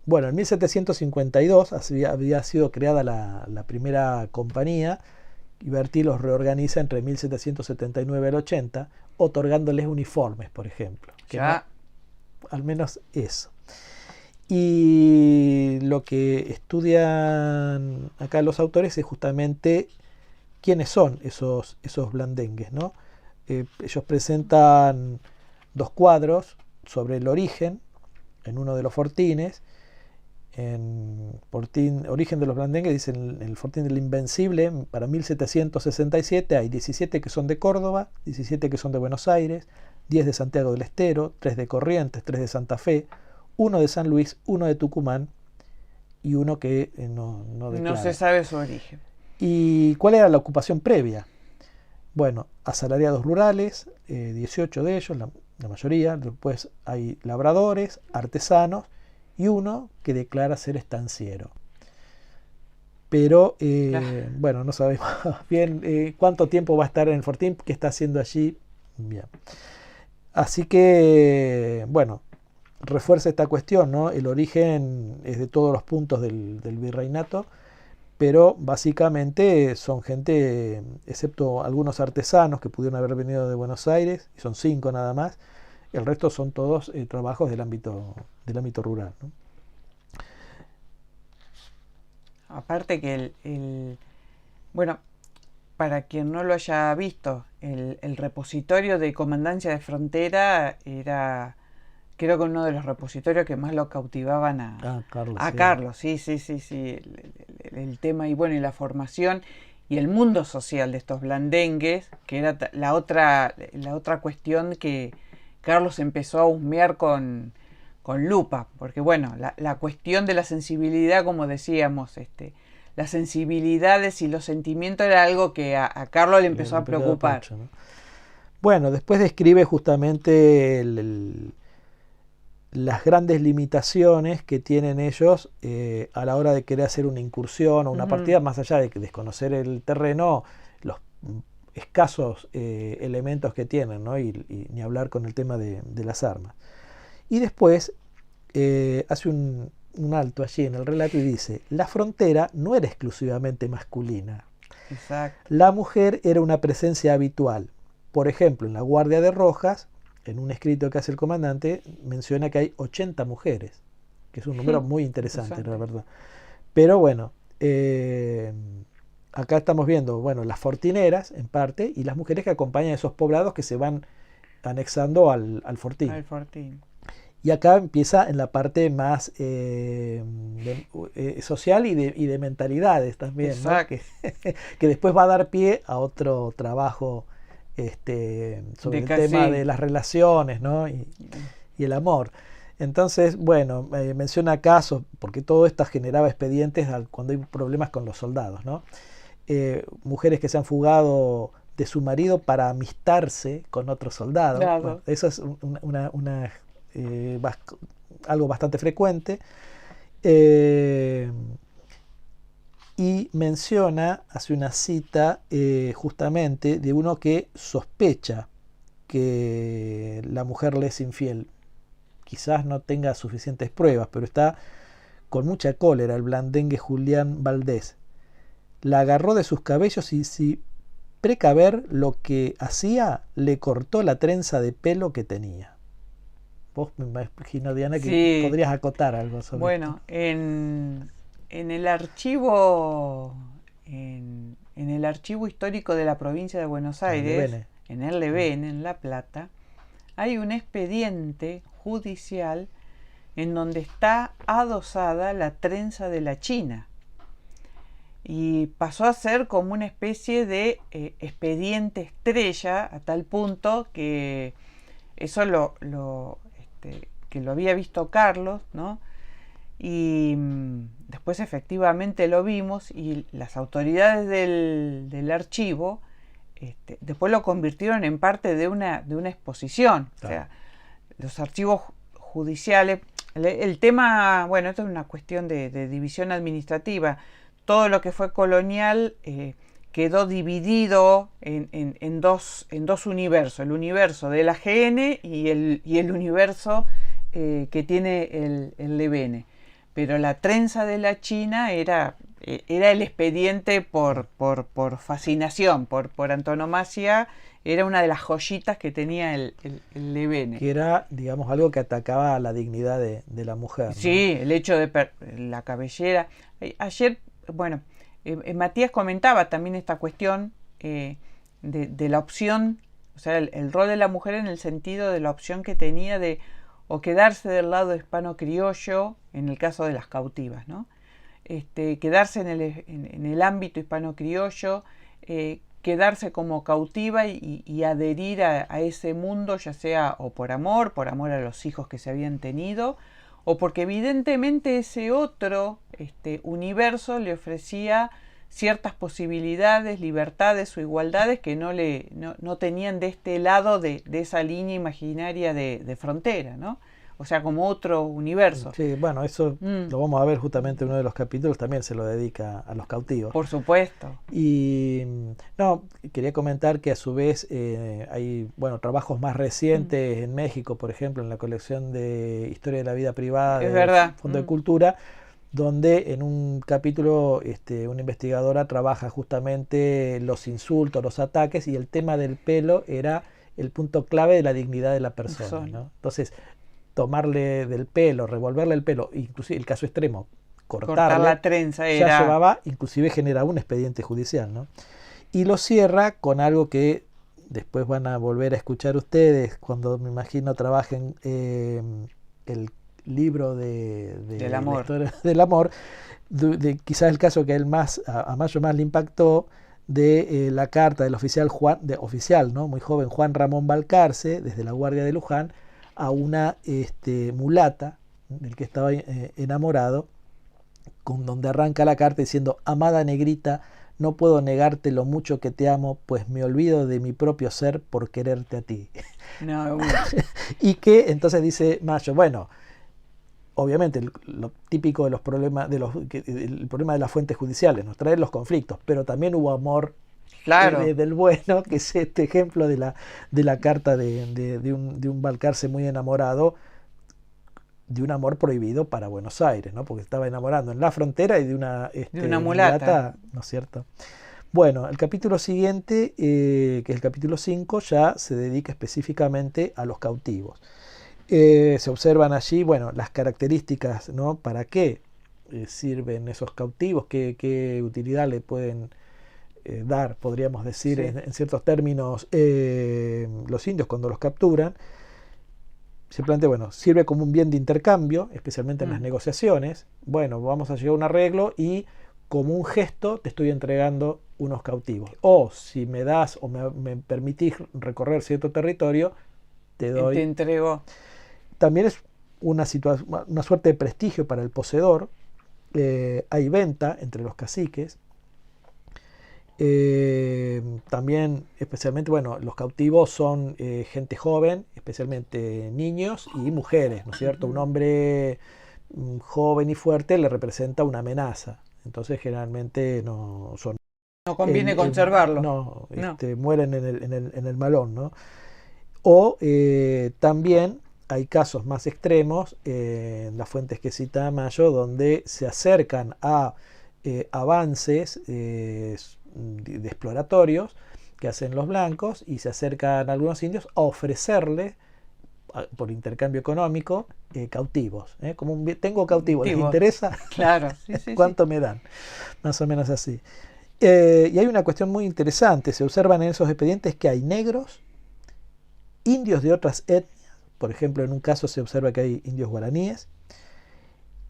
Bueno, en 1752 había sido creada la primera compañía, y Bertí los reorganiza entre 1779 al 80, otorgándoles uniformes, por ejemplo. Al menos eso. Y lo que estudian acá los autores es justamente quiénes son esos blandengues, ¿no? Ellos presentan dos cuadros sobre el origen en uno de los fortines. En Origen de los blandengues, dicen en el fortín del Invencible, para 1767 hay 17 que son de Córdoba, 17 que son de Buenos Aires, 10 de Santiago del Estero, 3 de Corrientes, 3 de Santa Fe, 1 de San Luis, 1 de Tucumán y uno que no se sabe su origen. ¿Y cuál era la ocupación previa? Bueno, asalariados rurales, 18 de ellos, la mayoría. Después hay labradores, artesanos y uno que declara ser estanciero. Pero, bueno, no sabemos bien cuánto tiempo va a estar en el fortín, qué está haciendo allí. Bien. Así que, bueno, refuerza esta cuestión, ¿no? El origen es de todos los puntos del virreinato, pero básicamente son gente, excepto algunos artesanos que pudieron haber venido de Buenos Aires, y son 5 nada más. El resto son todos trabajos del ámbito rural, ¿no? aparte que bueno, para quien no lo haya visto, el repositorio de Comandancia de Frontera era, creo que uno de los repositorios que más lo cautivaban Carlos, a sí. Carlos, sí. El tema y bueno, y la formación y el mundo social de estos blandengues, que era la otra cuestión que Carlos empezó a husmear con lupa, porque bueno, la cuestión de la sensibilidad, como decíamos, las sensibilidades y los sentimientos era algo que a Carlos le empezó a preocupar. Mucho, ¿no? Bueno, después describe justamente las grandes limitaciones que tienen ellos a la hora de querer hacer una incursión o una partida, más allá de desconocer el terreno, los escasos elementos que tienen, ¿no? Y ni hablar con el tema de las armas. Y después hace un alto allí en el relato y dice: la frontera no era exclusivamente masculina. Exacto. La mujer era una presencia habitual. Por ejemplo, en la Guardia de Rojas, en un escrito que hace el comandante, menciona que hay 80 mujeres, que es un número muy interesante, la verdad. Pero bueno, acá estamos viendo, bueno, las fortineras en parte y las mujeres que acompañan a esos poblados que se van anexando al fortín. Al fortín. Y acá empieza en la parte más social y de mentalidades también, ¿no? que después va a dar pie a otro trabajo sobre el tema de las relaciones, ¿no? y el amor. Entonces, bueno, menciona casos, porque todo esto generaba expedientes cuando hay problemas con los soldados, ¿no? Mujeres que se han fugado de su marido para amistarse con otro soldado. Claro. Bueno, eso es algo bastante frecuente. Y menciona, hace una cita justamente de uno que sospecha que la mujer le es infiel. Quizás no tenga suficientes pruebas, pero está con mucha cólera el blandengue Julián Valdés. La agarró de sus cabellos y sin precaver lo que hacía, le cortó la trenza de pelo que tenía. Vos me imagino, Diana, que podrías acotar algo sobre esto. Bueno, en el archivo en el archivo histórico de la provincia de Buenos Aires, en el Lebene, en La Plata, hay un expediente judicial en donde está adosada la trenza de la China y pasó a ser como una especie de expediente estrella, a tal punto que eso que lo había visto Carlos, ¿no? Y después efectivamente lo vimos y las autoridades del archivo después lo convirtieron en parte de una exposición. Claro. O sea, los archivos judiciales, el tema, bueno, esto es una cuestión de división administrativa. Todo lo que fue colonial quedó dividido en dos universos, el universo del AGN y el universo que tiene el Lebene. Pero la trenza de la China era el expediente por fascinación, por antonomasia, era una de las joyitas que tenía el Lebene. Que era, digamos, algo que atacaba a la dignidad de la mujer. Sí, ¿no? El hecho de la cabellera. Ayer, bueno, Matías comentaba también esta cuestión de la opción, o sea, el rol de la mujer en el sentido de la opción que tenía de o quedarse del lado hispano-criollo, en el caso de las cautivas, ¿no? Quedarse en el ámbito hispano-criollo, quedarse como cautiva y adherir a ese mundo, ya sea o por amor a los hijos que se habían tenido, o porque evidentemente ese otro universo le ofrecía ciertas posibilidades, libertades o igualdades que no tenían de este lado de esa línea imaginaria de frontera, ¿no? O sea, como otro universo. Sí, bueno, eso lo vamos a ver justamente en uno de los capítulos, también se lo dedica a los cautivos. Por supuesto. Y no, quería comentar que a su vez hay, bueno, trabajos más recientes en México, por ejemplo, en la colección de Historia de la Vida Privada del Fondo de Cultura, donde en un capítulo una investigadora trabaja justamente los insultos, los ataques, y el tema del pelo era el punto clave de la dignidad de la persona, ¿no? Entonces, tomarle del pelo, revolverle el pelo, inclusive el caso extremo, cortar la trenza ya llevaba, inclusive generaba un expediente judicial, ¿no? Y lo cierra con algo que después van a volver a escuchar ustedes cuando, me imagino, trabajen el libro del amor. La historia del amor, quizás el caso que a Mayo más le impactó, de la carta del oficial, ¿no? Muy joven, Juan Ramón Balcarce, desde la Guardia de Luján, a una mulata del que estaba enamorado, con donde arranca la carta diciendo: amada negrita, no puedo negarte lo mucho que te amo, pues me olvido de mi propio ser por quererte a ti. No, y que entonces dice Mayo, bueno, obviamente lo típico de los problemas, el problema de las fuentes judiciales, nos traen los conflictos, pero también hubo amor, claro, del bueno, que es este ejemplo de la carta de un Balcarce muy enamorado, de un amor prohibido para Buenos Aires, ¿no? Porque estaba enamorando en la frontera y de una mulata, ¿no es cierto? Bueno, el capítulo siguiente, que es el capítulo 5, ya se dedica específicamente a los cautivos. Se observan allí, bueno, las características, ¿no? ¿Para qué sirven esos cautivos? ¿Qué utilidad le pueden dar, podríamos decir, sí, en ciertos términos, los indios cuando los capturan? Se plantea, bueno, sirve como un bien de intercambio, especialmente en las negociaciones. Bueno, vamos a llegar a un arreglo y como un gesto te estoy entregando unos cautivos. O si me das o me permitís recorrer cierto territorio, te doy. Te entrego. También es una suerte de prestigio para el poseedor. Hay venta entre los caciques. También, especialmente, bueno, los cautivos son gente joven, especialmente niños y mujeres, ¿no es cierto? Un hombre joven y fuerte le representa una amenaza. Entonces, generalmente no conviene conservarlo. No, mueren en el malón, ¿no? O también hay casos más extremos, en las fuentes que cita Mayo, donde se acercan a avances de exploratorios que hacen los blancos y se acercan a algunos indios a ofrecerle, por intercambio económico, cautivos. Como tengo cautivos, ¿les interesa? Claro, sí, ¿Cuánto me dan? Más o menos así. Y hay una cuestión muy interesante, se observan en esos expedientes que hay negros, indios de otras etnias, por ejemplo, en un caso se observa que hay indios guaraníes,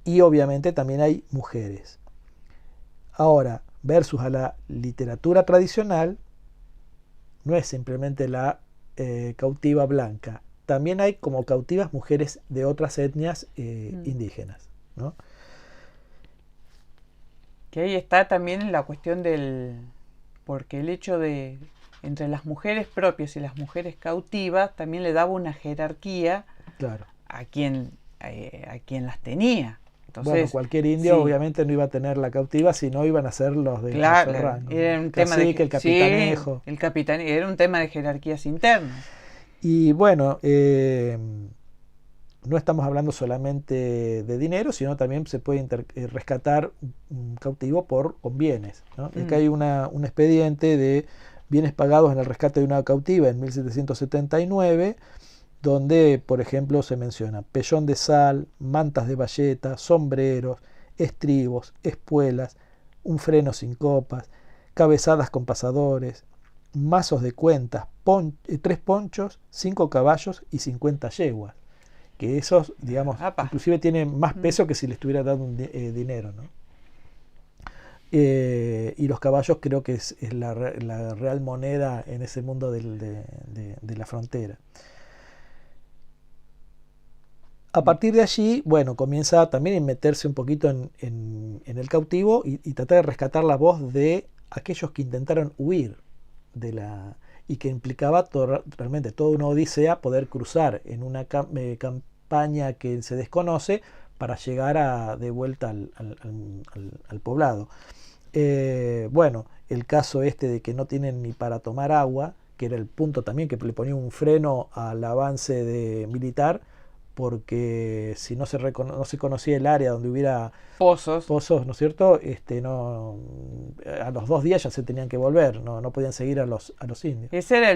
y obviamente también hay mujeres. Ahora, versus a la literatura tradicional, no es simplemente la cautiva blanca, también hay como cautivas mujeres de otras etnias indígenas, ¿no? Que ahí está también la cuestión porque el hecho de entre las mujeres propias y las mujeres cautivas también le daba una jerarquía, claro, a quien las tenía. Entonces, bueno, cualquier indio obviamente no iba a tener la cautiva, sino iban a ser los de mayor rango. Era un tema de el capitanejo. Sí, era un tema de jerarquías internas. Y bueno, no estamos hablando solamente de dinero, sino también se puede rescatar un cautivo con bienes, ¿no? Acá hay un expediente de bienes pagados en el rescate de una cautiva en 1779, donde, por ejemplo, se menciona pellón de sal, mantas de bayeta, sombreros, estribos, espuelas, un freno sin copas, cabezadas con pasadores, mazos de cuentas, 3 ponchos, 5 caballos y 50 yeguas. Que esos, digamos, inclusive tienen más peso que si le estuviera dando dinero, ¿no? Y los caballos creo que es la real moneda en ese mundo de la frontera. A partir de allí, bueno, comienza también a meterse un poquito en el cautivo y tratar de rescatar la voz de aquellos que intentaron huir y que implicaba realmente toda una odisea poder cruzar en una campaña que se desconoce para llegar de vuelta al poblado. Bueno, el caso de que no tienen ni para tomar agua, que era el punto también que le ponía un freno al avance militar, porque si no se conocía el área donde hubiera pozos, ¿no es cierto? A los 2 días ya se tenían que volver, no podían seguir a los indios. Ese era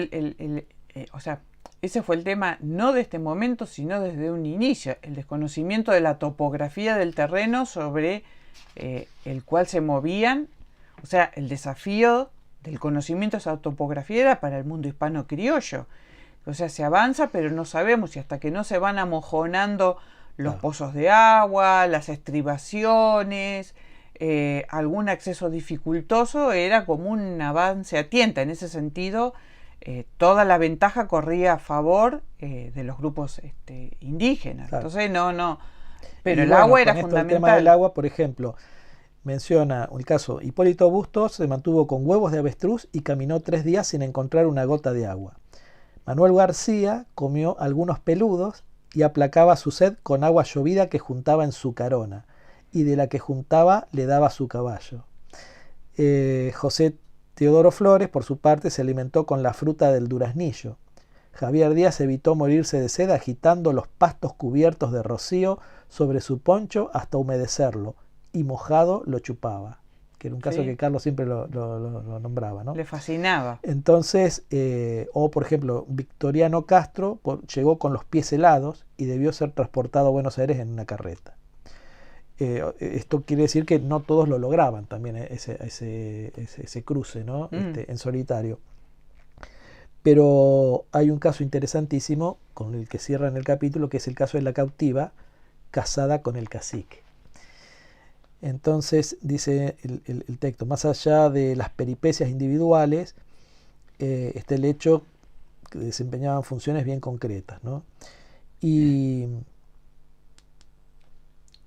ese fue el tema no de este momento, sino desde un inicio, el desconocimiento de la topografía del terreno sobre el cual se movían. O sea, el desafío del conocimiento de esa topografía era para el mundo hispano criollo. O sea, se avanza, pero no sabemos, y hasta que no se van amojonando los pozos de agua, las estribaciones, algún acceso dificultoso, era como un avance a tienta. En ese sentido, toda la ventaja corría a favor de los grupos indígenas. Claro. Entonces, no. Pero el agua era fundamental. El tema del agua, por ejemplo, menciona el caso: Hipólito Bustos se mantuvo con huevos de avestruz y caminó 3 días sin encontrar una gota de agua. Manuel García comió algunos peludos y aplacaba su sed con agua llovida que juntaba en su carona, y de la que juntaba le daba a su caballo. José Teodoro Flores, por su parte, se alimentó con la fruta del duraznillo. Javier Díaz evitó morirse de sed agitando los pastos cubiertos de rocío sobre su poncho hasta humedecerlo, y mojado lo chupaba, que era un caso que Carlos siempre lo nombraba, ¿no? Le fascinaba. Entonces, o por ejemplo, Victoriano Castro llegó con los pies helados y debió ser transportado a Buenos Aires en una carreta. Esto quiere decir que no todos lo lograban también, ese cruce, ¿no? En solitario. Pero hay un caso interesantísimo con el que cierran el capítulo, que es el caso de la cautiva casada con el cacique. Entonces, dice el texto: más allá de las peripecias individuales, está el hecho que desempeñaban funciones bien concretas, ¿no? Y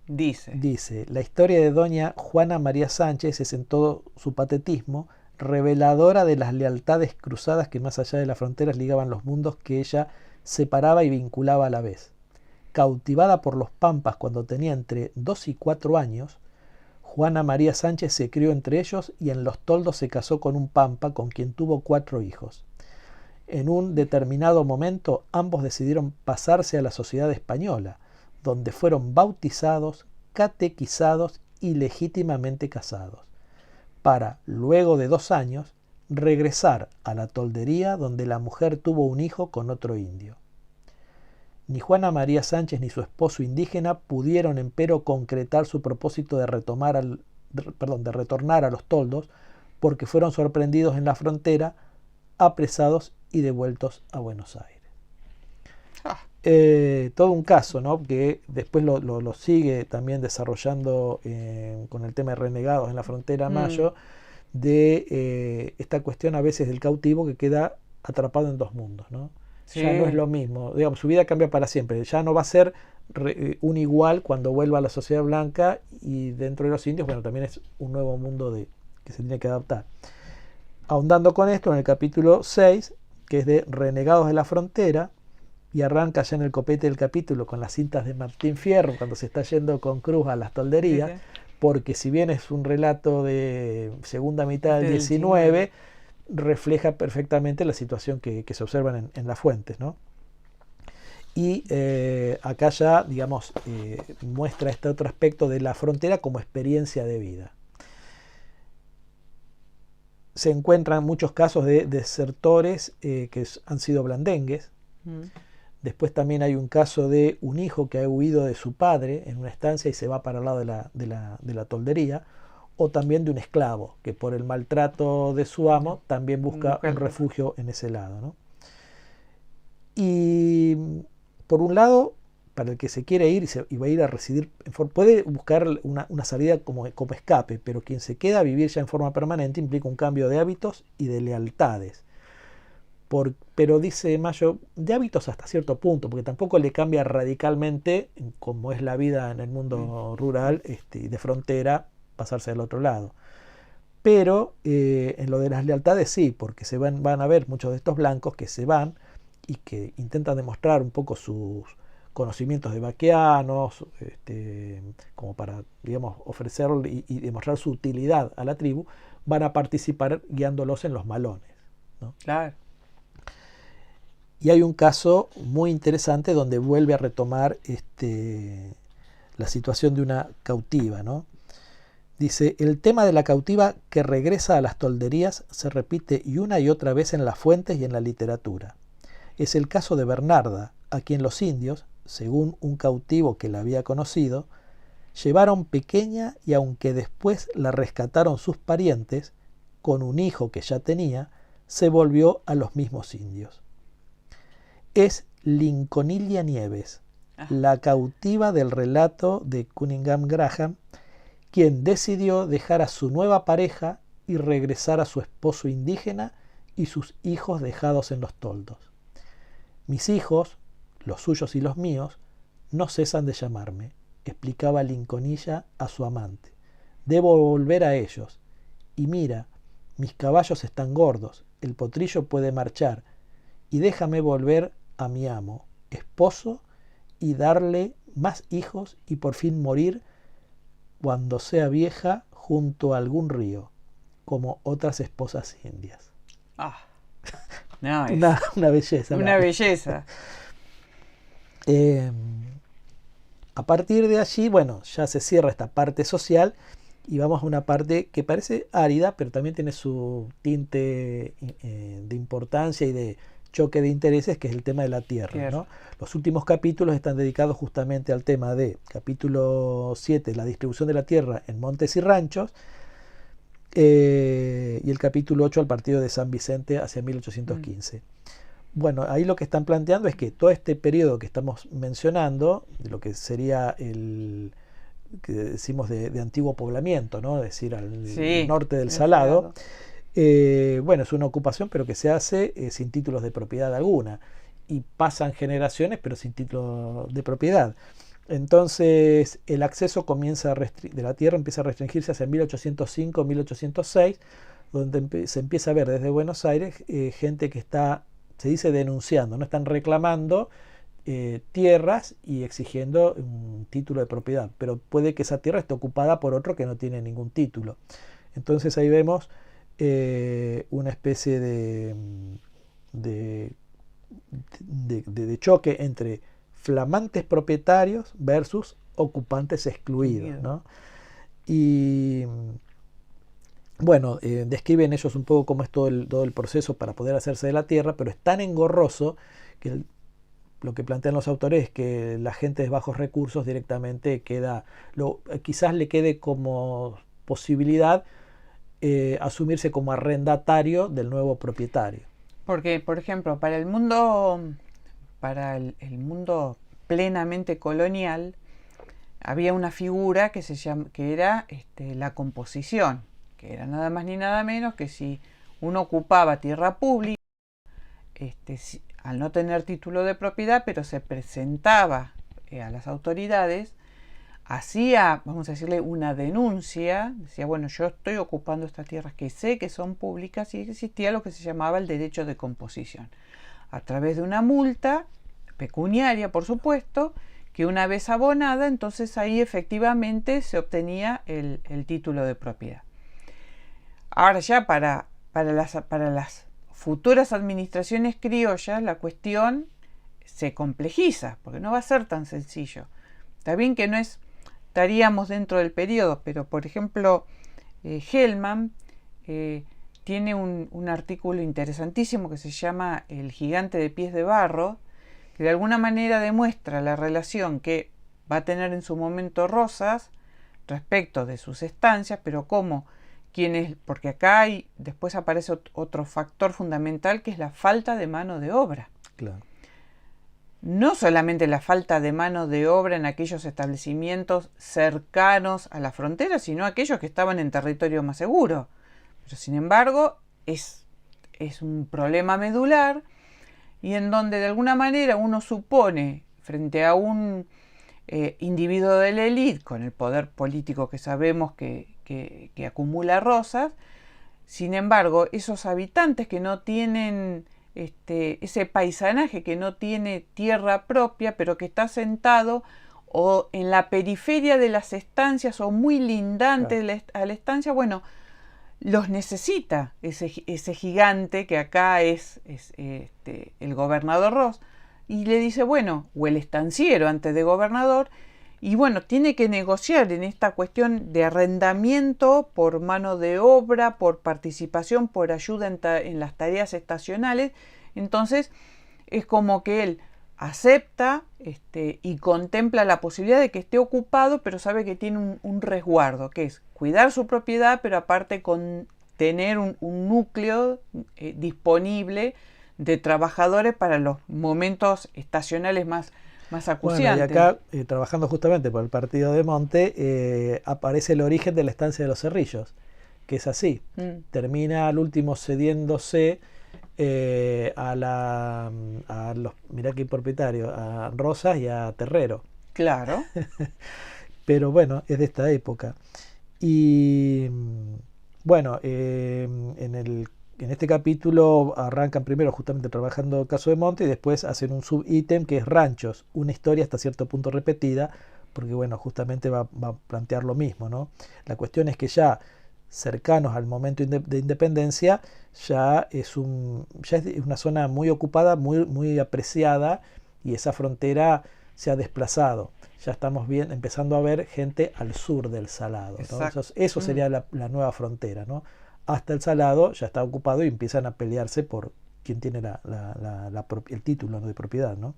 dice: la historia de doña Juana María Sánchez es en todo su patetismo reveladora de las lealtades cruzadas que más allá de las fronteras ligaban los mundos que ella separaba y vinculaba a la vez. Cautivada por los pampas cuando tenía entre 2 y 4 años, Juana María Sánchez se crió entre ellos y en Los Toldos se casó con un pampa con quien tuvo 4 hijos. En un determinado momento ambos decidieron pasarse a la sociedad española, donde fueron bautizados, catequizados y legítimamente casados, para, luego de 2 años, regresar a la toldería donde la mujer tuvo un hijo con otro indio. Ni Juana María Sánchez ni su esposo indígena pudieron, empero, concretar su propósito de retornar a Los Toldos, porque fueron sorprendidos en la frontera, apresados y devueltos a Buenos Aires. Todo un caso, ¿no? Que después lo sigue también desarrollando con el tema de renegados en la frontera Mayo, de esta cuestión a veces del cautivo que queda atrapado en 2 mundos, ¿no? Sí. Ya no es lo mismo, digamos, su vida cambia para siempre, ya no va a ser un igual cuando vuelva a la sociedad blanca, y dentro de los indios, bueno, también es un nuevo mundo que se tiene que adaptar. Ahondando con esto, en el capítulo 6, que es de Renegados de la Frontera, y arranca ya en el copete del capítulo con las cintas de Martín Fierro, cuando se está yendo con Cruz a las tolderías, porque si bien es un relato de segunda mitad del 19, refleja perfectamente la situación que se observan en las fuentes, ¿no? Y acá ya, digamos, muestra este otro aspecto de la frontera como experiencia de vida. Se encuentran muchos casos de desertores que han sido blandengues. Después también hay un caso de un hijo que ha huido de su padre en una estancia y se va para el lado de la toldería, o también de un esclavo que por el maltrato de su amo también busca un refugio en ese lado, ¿no? Y por un lado, para el que se quiere ir y va a ir a residir, puede buscar una salida como escape, pero quien se queda a vivir ya en forma permanente implica un cambio de hábitos y de lealtades. Pero dice Mayo, de hábitos hasta cierto punto, porque tampoco le cambia radicalmente, como es la vida en el mundo rural y de frontera, pasarse al otro lado. Pero en lo de las lealtades sí, porque van a ver muchos de estos blancos que se van y que intentan demostrar un poco sus conocimientos de vaqueanos, como para, digamos, ofrecer y demostrar su utilidad a la tribu, van a participar guiándolos en los malones, ¿no? Claro. Y hay un caso muy interesante donde vuelve a retomar la situación de una cautiva, ¿no? Dice: el tema de la cautiva que regresa a las tolderías se repite y una y otra vez en las fuentes y en la literatura. Es el caso de Bernarda, a quien los indios, según un cautivo que la había conocido, Llevaron pequeña y aunque después la rescataron sus parientes, con un hijo que ya tenía, se volvió a los mismos indios. Es Lincolnilia Nieves, la cautiva del relato de Cunningham Graham, quien decidió dejar a su nueva pareja y regresar a su esposo indígena y sus hijos dejados en los toldos. Mis hijos, los suyos y los míos, no cesan de llamarme, explicaba Lincolnilla a su amante. Debo volver a ellos. Y mira, mis caballos están gordos, el potrillo puede marchar, y déjame volver a mi amo, esposo, y darle más hijos y por fin morir cuando sea vieja junto a algún río, como otras esposas indias. Ah, no, una belleza. Una belleza. A partir de allí, bueno, ya se cierra esta parte social y vamos a una parte que parece árida, pero también tiene su tinte de importancia y de choque de intereses, que es el tema de la tierra, ¿no? Los últimos capítulos están dedicados justamente al tema de, capítulo 7, la distribución de la tierra en montes y ranchos, y el capítulo 8 al partido de San Vicente hacia 1815. Bueno, ahí lo que están planteando es que todo este periodo que estamos mencionando, de lo que sería el que decimos de antiguo poblamiento, ¿no? Es decir, al norte del Salado, bueno, es una ocupación, pero que se hace sin títulos de propiedad alguna, y pasan generaciones, pero sin título de propiedad. Entonces, el acceso de la tierra empieza a restringirse hacia 1805-1806, donde se empieza a ver desde Buenos Aires gente que está, se dice, denunciando, no están reclamando tierras y exigiendo un título de propiedad, pero puede que esa tierra esté ocupada por otro que no tiene ningún título. Entonces ahí vemos una especie de choque entre flamantes propietarios versus ocupantes excluidos, ¿no? Y bueno, describen ellos un poco cómo es todo el proceso para poder hacerse de la tierra, pero es tan engorroso que lo que plantean los autores es que la gente de bajos recursos directamente quizás le quede como posibilidad asumirse como arrendatario del nuevo propietario. Porque, por ejemplo, para el mundo plenamente colonial, había una figura que era la composición, que era nada más ni nada menos que si uno ocupaba tierra pública, al no tener título de propiedad, pero se presentaba a las autoridades, hacía, vamos a decirle, una denuncia, decía, bueno, yo estoy ocupando estas tierras que sé que son públicas, y existía lo que se llamaba el derecho de composición, a través de una multa pecuniaria, por supuesto, que una vez abonada, entonces ahí efectivamente se obtenía el título de propiedad. Ahora ya para las futuras administraciones criollas la cuestión se complejiza, porque no va a ser tan sencillo. Está bien que no estaríamos dentro del periodo, pero por ejemplo Hellman tiene un artículo interesantísimo que se llama El gigante de pies de barro, que de alguna manera demuestra la relación que va a tener en su momento Rosas respecto de sus estancias, pero cómo porque acá después aparece otro factor fundamental, que es la falta de mano de obra. Claro. No solamente la falta de mano de obra en aquellos establecimientos cercanos a la frontera, sino aquellos que estaban en territorio más seguro. Pero sin embargo, es un problema medular, y en donde de alguna manera uno supone, frente a un individuo de la élite, con el poder político que sabemos que acumula Rosas, sin embargo, esos habitantes que no tienen ese paisanaje, que no tiene tierra propia, pero que está sentado o en la periferia de las estancias o muy lindante a la estancia, bueno, los necesita ese gigante que acá es el gobernador Ross, y le dice, bueno, o el estanciero antes de gobernador, y bueno, tiene que negociar en esta cuestión de arrendamiento por mano de obra, por participación, por ayuda en las tareas estacionales. Entonces es como que él acepta y contempla la posibilidad de que esté ocupado, pero sabe que tiene un resguardo, que es cuidar su propiedad, pero aparte con tener un núcleo disponible de trabajadores para los momentos estacionales más acuciantes. Bueno, y acá, trabajando justamente por el partido de Monte, aparece el origen de la estancia de los Cerrillos, que es así. Termina al último cediéndose a los, mirá qué propietario, a Rosas y a Terrero. Claro. Pero bueno, es de esta época. Y bueno, en este capítulo arrancan primero justamente trabajando el caso de Monte y después hacen un subítem que es Ranchos, una historia hasta cierto punto repetida, porque bueno, justamente va a plantear lo mismo, ¿no? La cuestión es que ya cercanos al momento de independencia, ya es una zona muy ocupada, muy apreciada, y esa frontera se ha desplazado. Ya estamos empezando a ver gente al sur del Salado, ¿no? Entonces, eso sería la nueva frontera, ¿no? Hasta el Salado ya está ocupado y empiezan a pelearse por quién tiene el título, ¿no?, de propiedad, ¿no?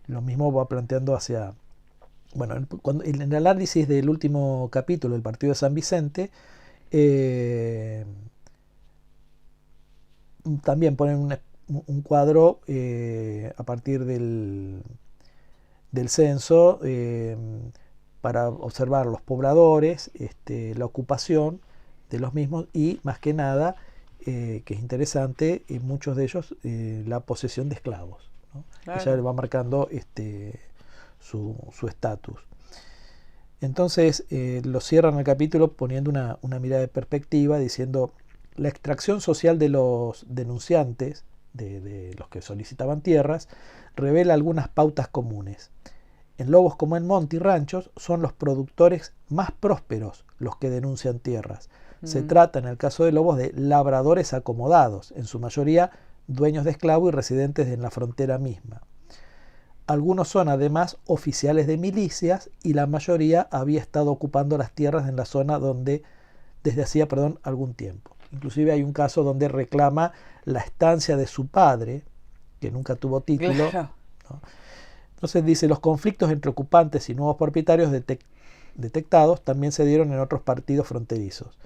Lo mismo va planteando hacia... Bueno, en el análisis del último capítulo del Partido de San Vicente, también ponen un cuadro a partir del censo para observar los pobladores, la ocupación de los mismos y más que nada, que es interesante, muchos de ellos la posesión de esclavos, ¿no? Claro. Que ya le va marcando su estatus. Entonces lo cierran el capítulo poniendo una mirada de perspectiva, diciendo: la extracción social de los denunciantes, de los que solicitaban tierras, revela algunas pautas comunes. En Lobos como en Monte y Ranchos son los productores más prósperos los que denuncian tierras. Se trata, en el caso de Lobos, de labradores acomodados, en su mayoría dueños de esclavos y residentes en la frontera misma. Algunos son además oficiales de milicias y la mayoría había estado ocupando las tierras en la zona desde hacía algún tiempo. Inclusive hay un caso donde reclama la estancia de su padre, que nunca tuvo título, claro, ¿no? Entonces dice: los conflictos entre ocupantes y nuevos propietarios detectados también se dieron en otros partidos fronterizos.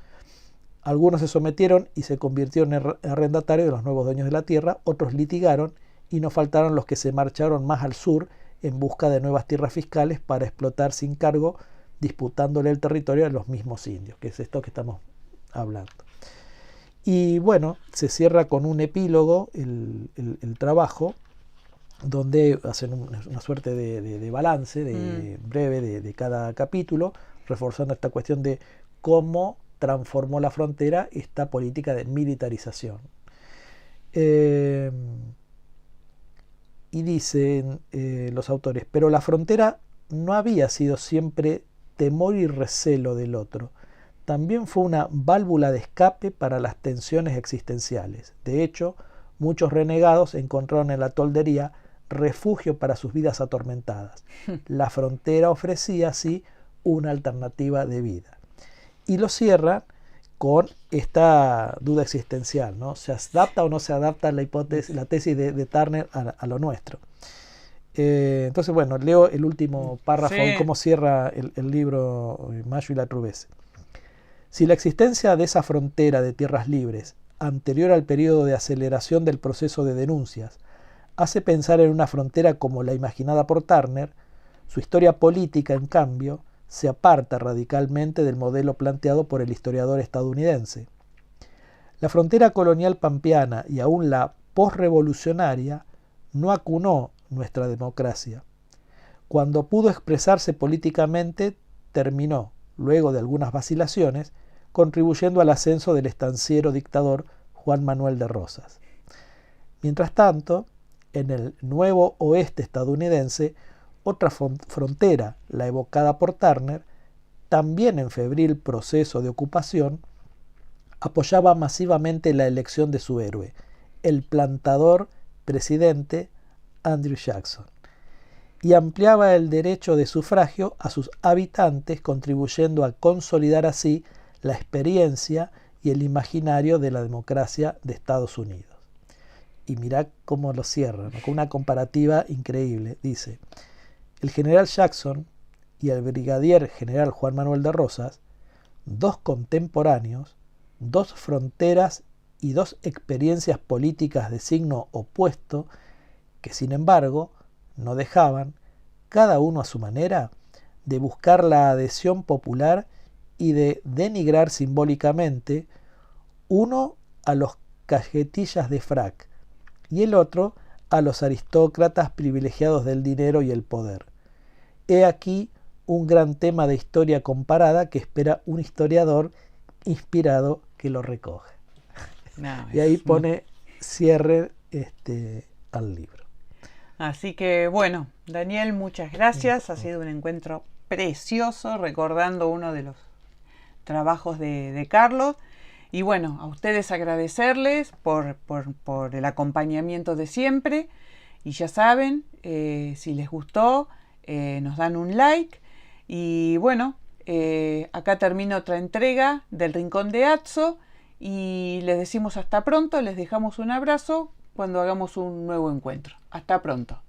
Algunos se sometieron y se convirtieron en arrendatarios de los nuevos dueños de la tierra, otros litigaron, y no faltaron los que se marcharon más al sur en busca de nuevas tierras fiscales para explotar sin cargo, disputándole el territorio a los mismos indios, que es esto que estamos hablando. Y bueno, se cierra con un epílogo el trabajo, donde hacen una suerte de balance breve de cada capítulo, reforzando esta cuestión de cómo transformó la frontera esta política de militarización. Y dicen los autores: pero la frontera no había sido siempre temor y recelo del otro, también fue una válvula de escape para las tensiones existenciales. De hecho, muchos renegados encontraron en la toldería refugio para sus vidas atormentadas. La frontera ofrecía así una alternativa de vida. Y lo cierran con esta duda existencial, ¿no? ¿Se adapta o no se adapta la tesis de Turner a lo nuestro? Entonces, bueno, leo el último párrafo, sí, cómo cierra el libro Mayo y Latruevese. Si la existencia de esa frontera de tierras libres, anterior al periodo de aceleración del proceso de denuncias, hace pensar en una frontera como la imaginada por Turner, su historia política, en cambio, se aparta radicalmente del modelo planteado por el historiador estadounidense. La frontera colonial pampeana y aún la posrevolucionaria no acunó nuestra democracia. Cuando pudo expresarse políticamente, terminó, luego de algunas vacilaciones, contribuyendo al ascenso del estanciero dictador Juan Manuel de Rosas. Mientras tanto, en el nuevo oeste estadounidense, otra frontera, la evocada por Turner, también en febril proceso de ocupación, apoyaba masivamente la elección de su héroe, el plantador presidente Andrew Jackson, y ampliaba el derecho de sufragio a sus habitantes, contribuyendo a consolidar así la experiencia y el imaginario de la democracia de Estados Unidos. y mirá cómo lo cierra, ¿no? Con una comparativa increíble. Dice, el general Jackson y el brigadier general Juan Manuel de Rosas, dos contemporáneos, dos fronteras y dos experiencias políticas de signo opuesto, que sin embargo no dejaban, cada uno a su manera, de buscar la adhesión popular y de denigrar simbólicamente, uno a los cajetillas de frac y el otro a los aristócratas privilegiados del dinero y el poder. He aquí un gran tema de historia comparada que espera un historiador inspirado que lo recoge. No, y ahí pone cierre al libro. Así que bueno, Daniel, muchas gracias. Ha sido un encuentro precioso, recordando uno de los trabajos de Carlos. Y bueno, a ustedes agradecerles por el acompañamiento de siempre. Y ya saben, si les gustó, nos dan un like. Y bueno, acá termina otra entrega del Rincón de Atso. Y les decimos hasta pronto, les dejamos un abrazo cuando hagamos un nuevo encuentro. Hasta pronto.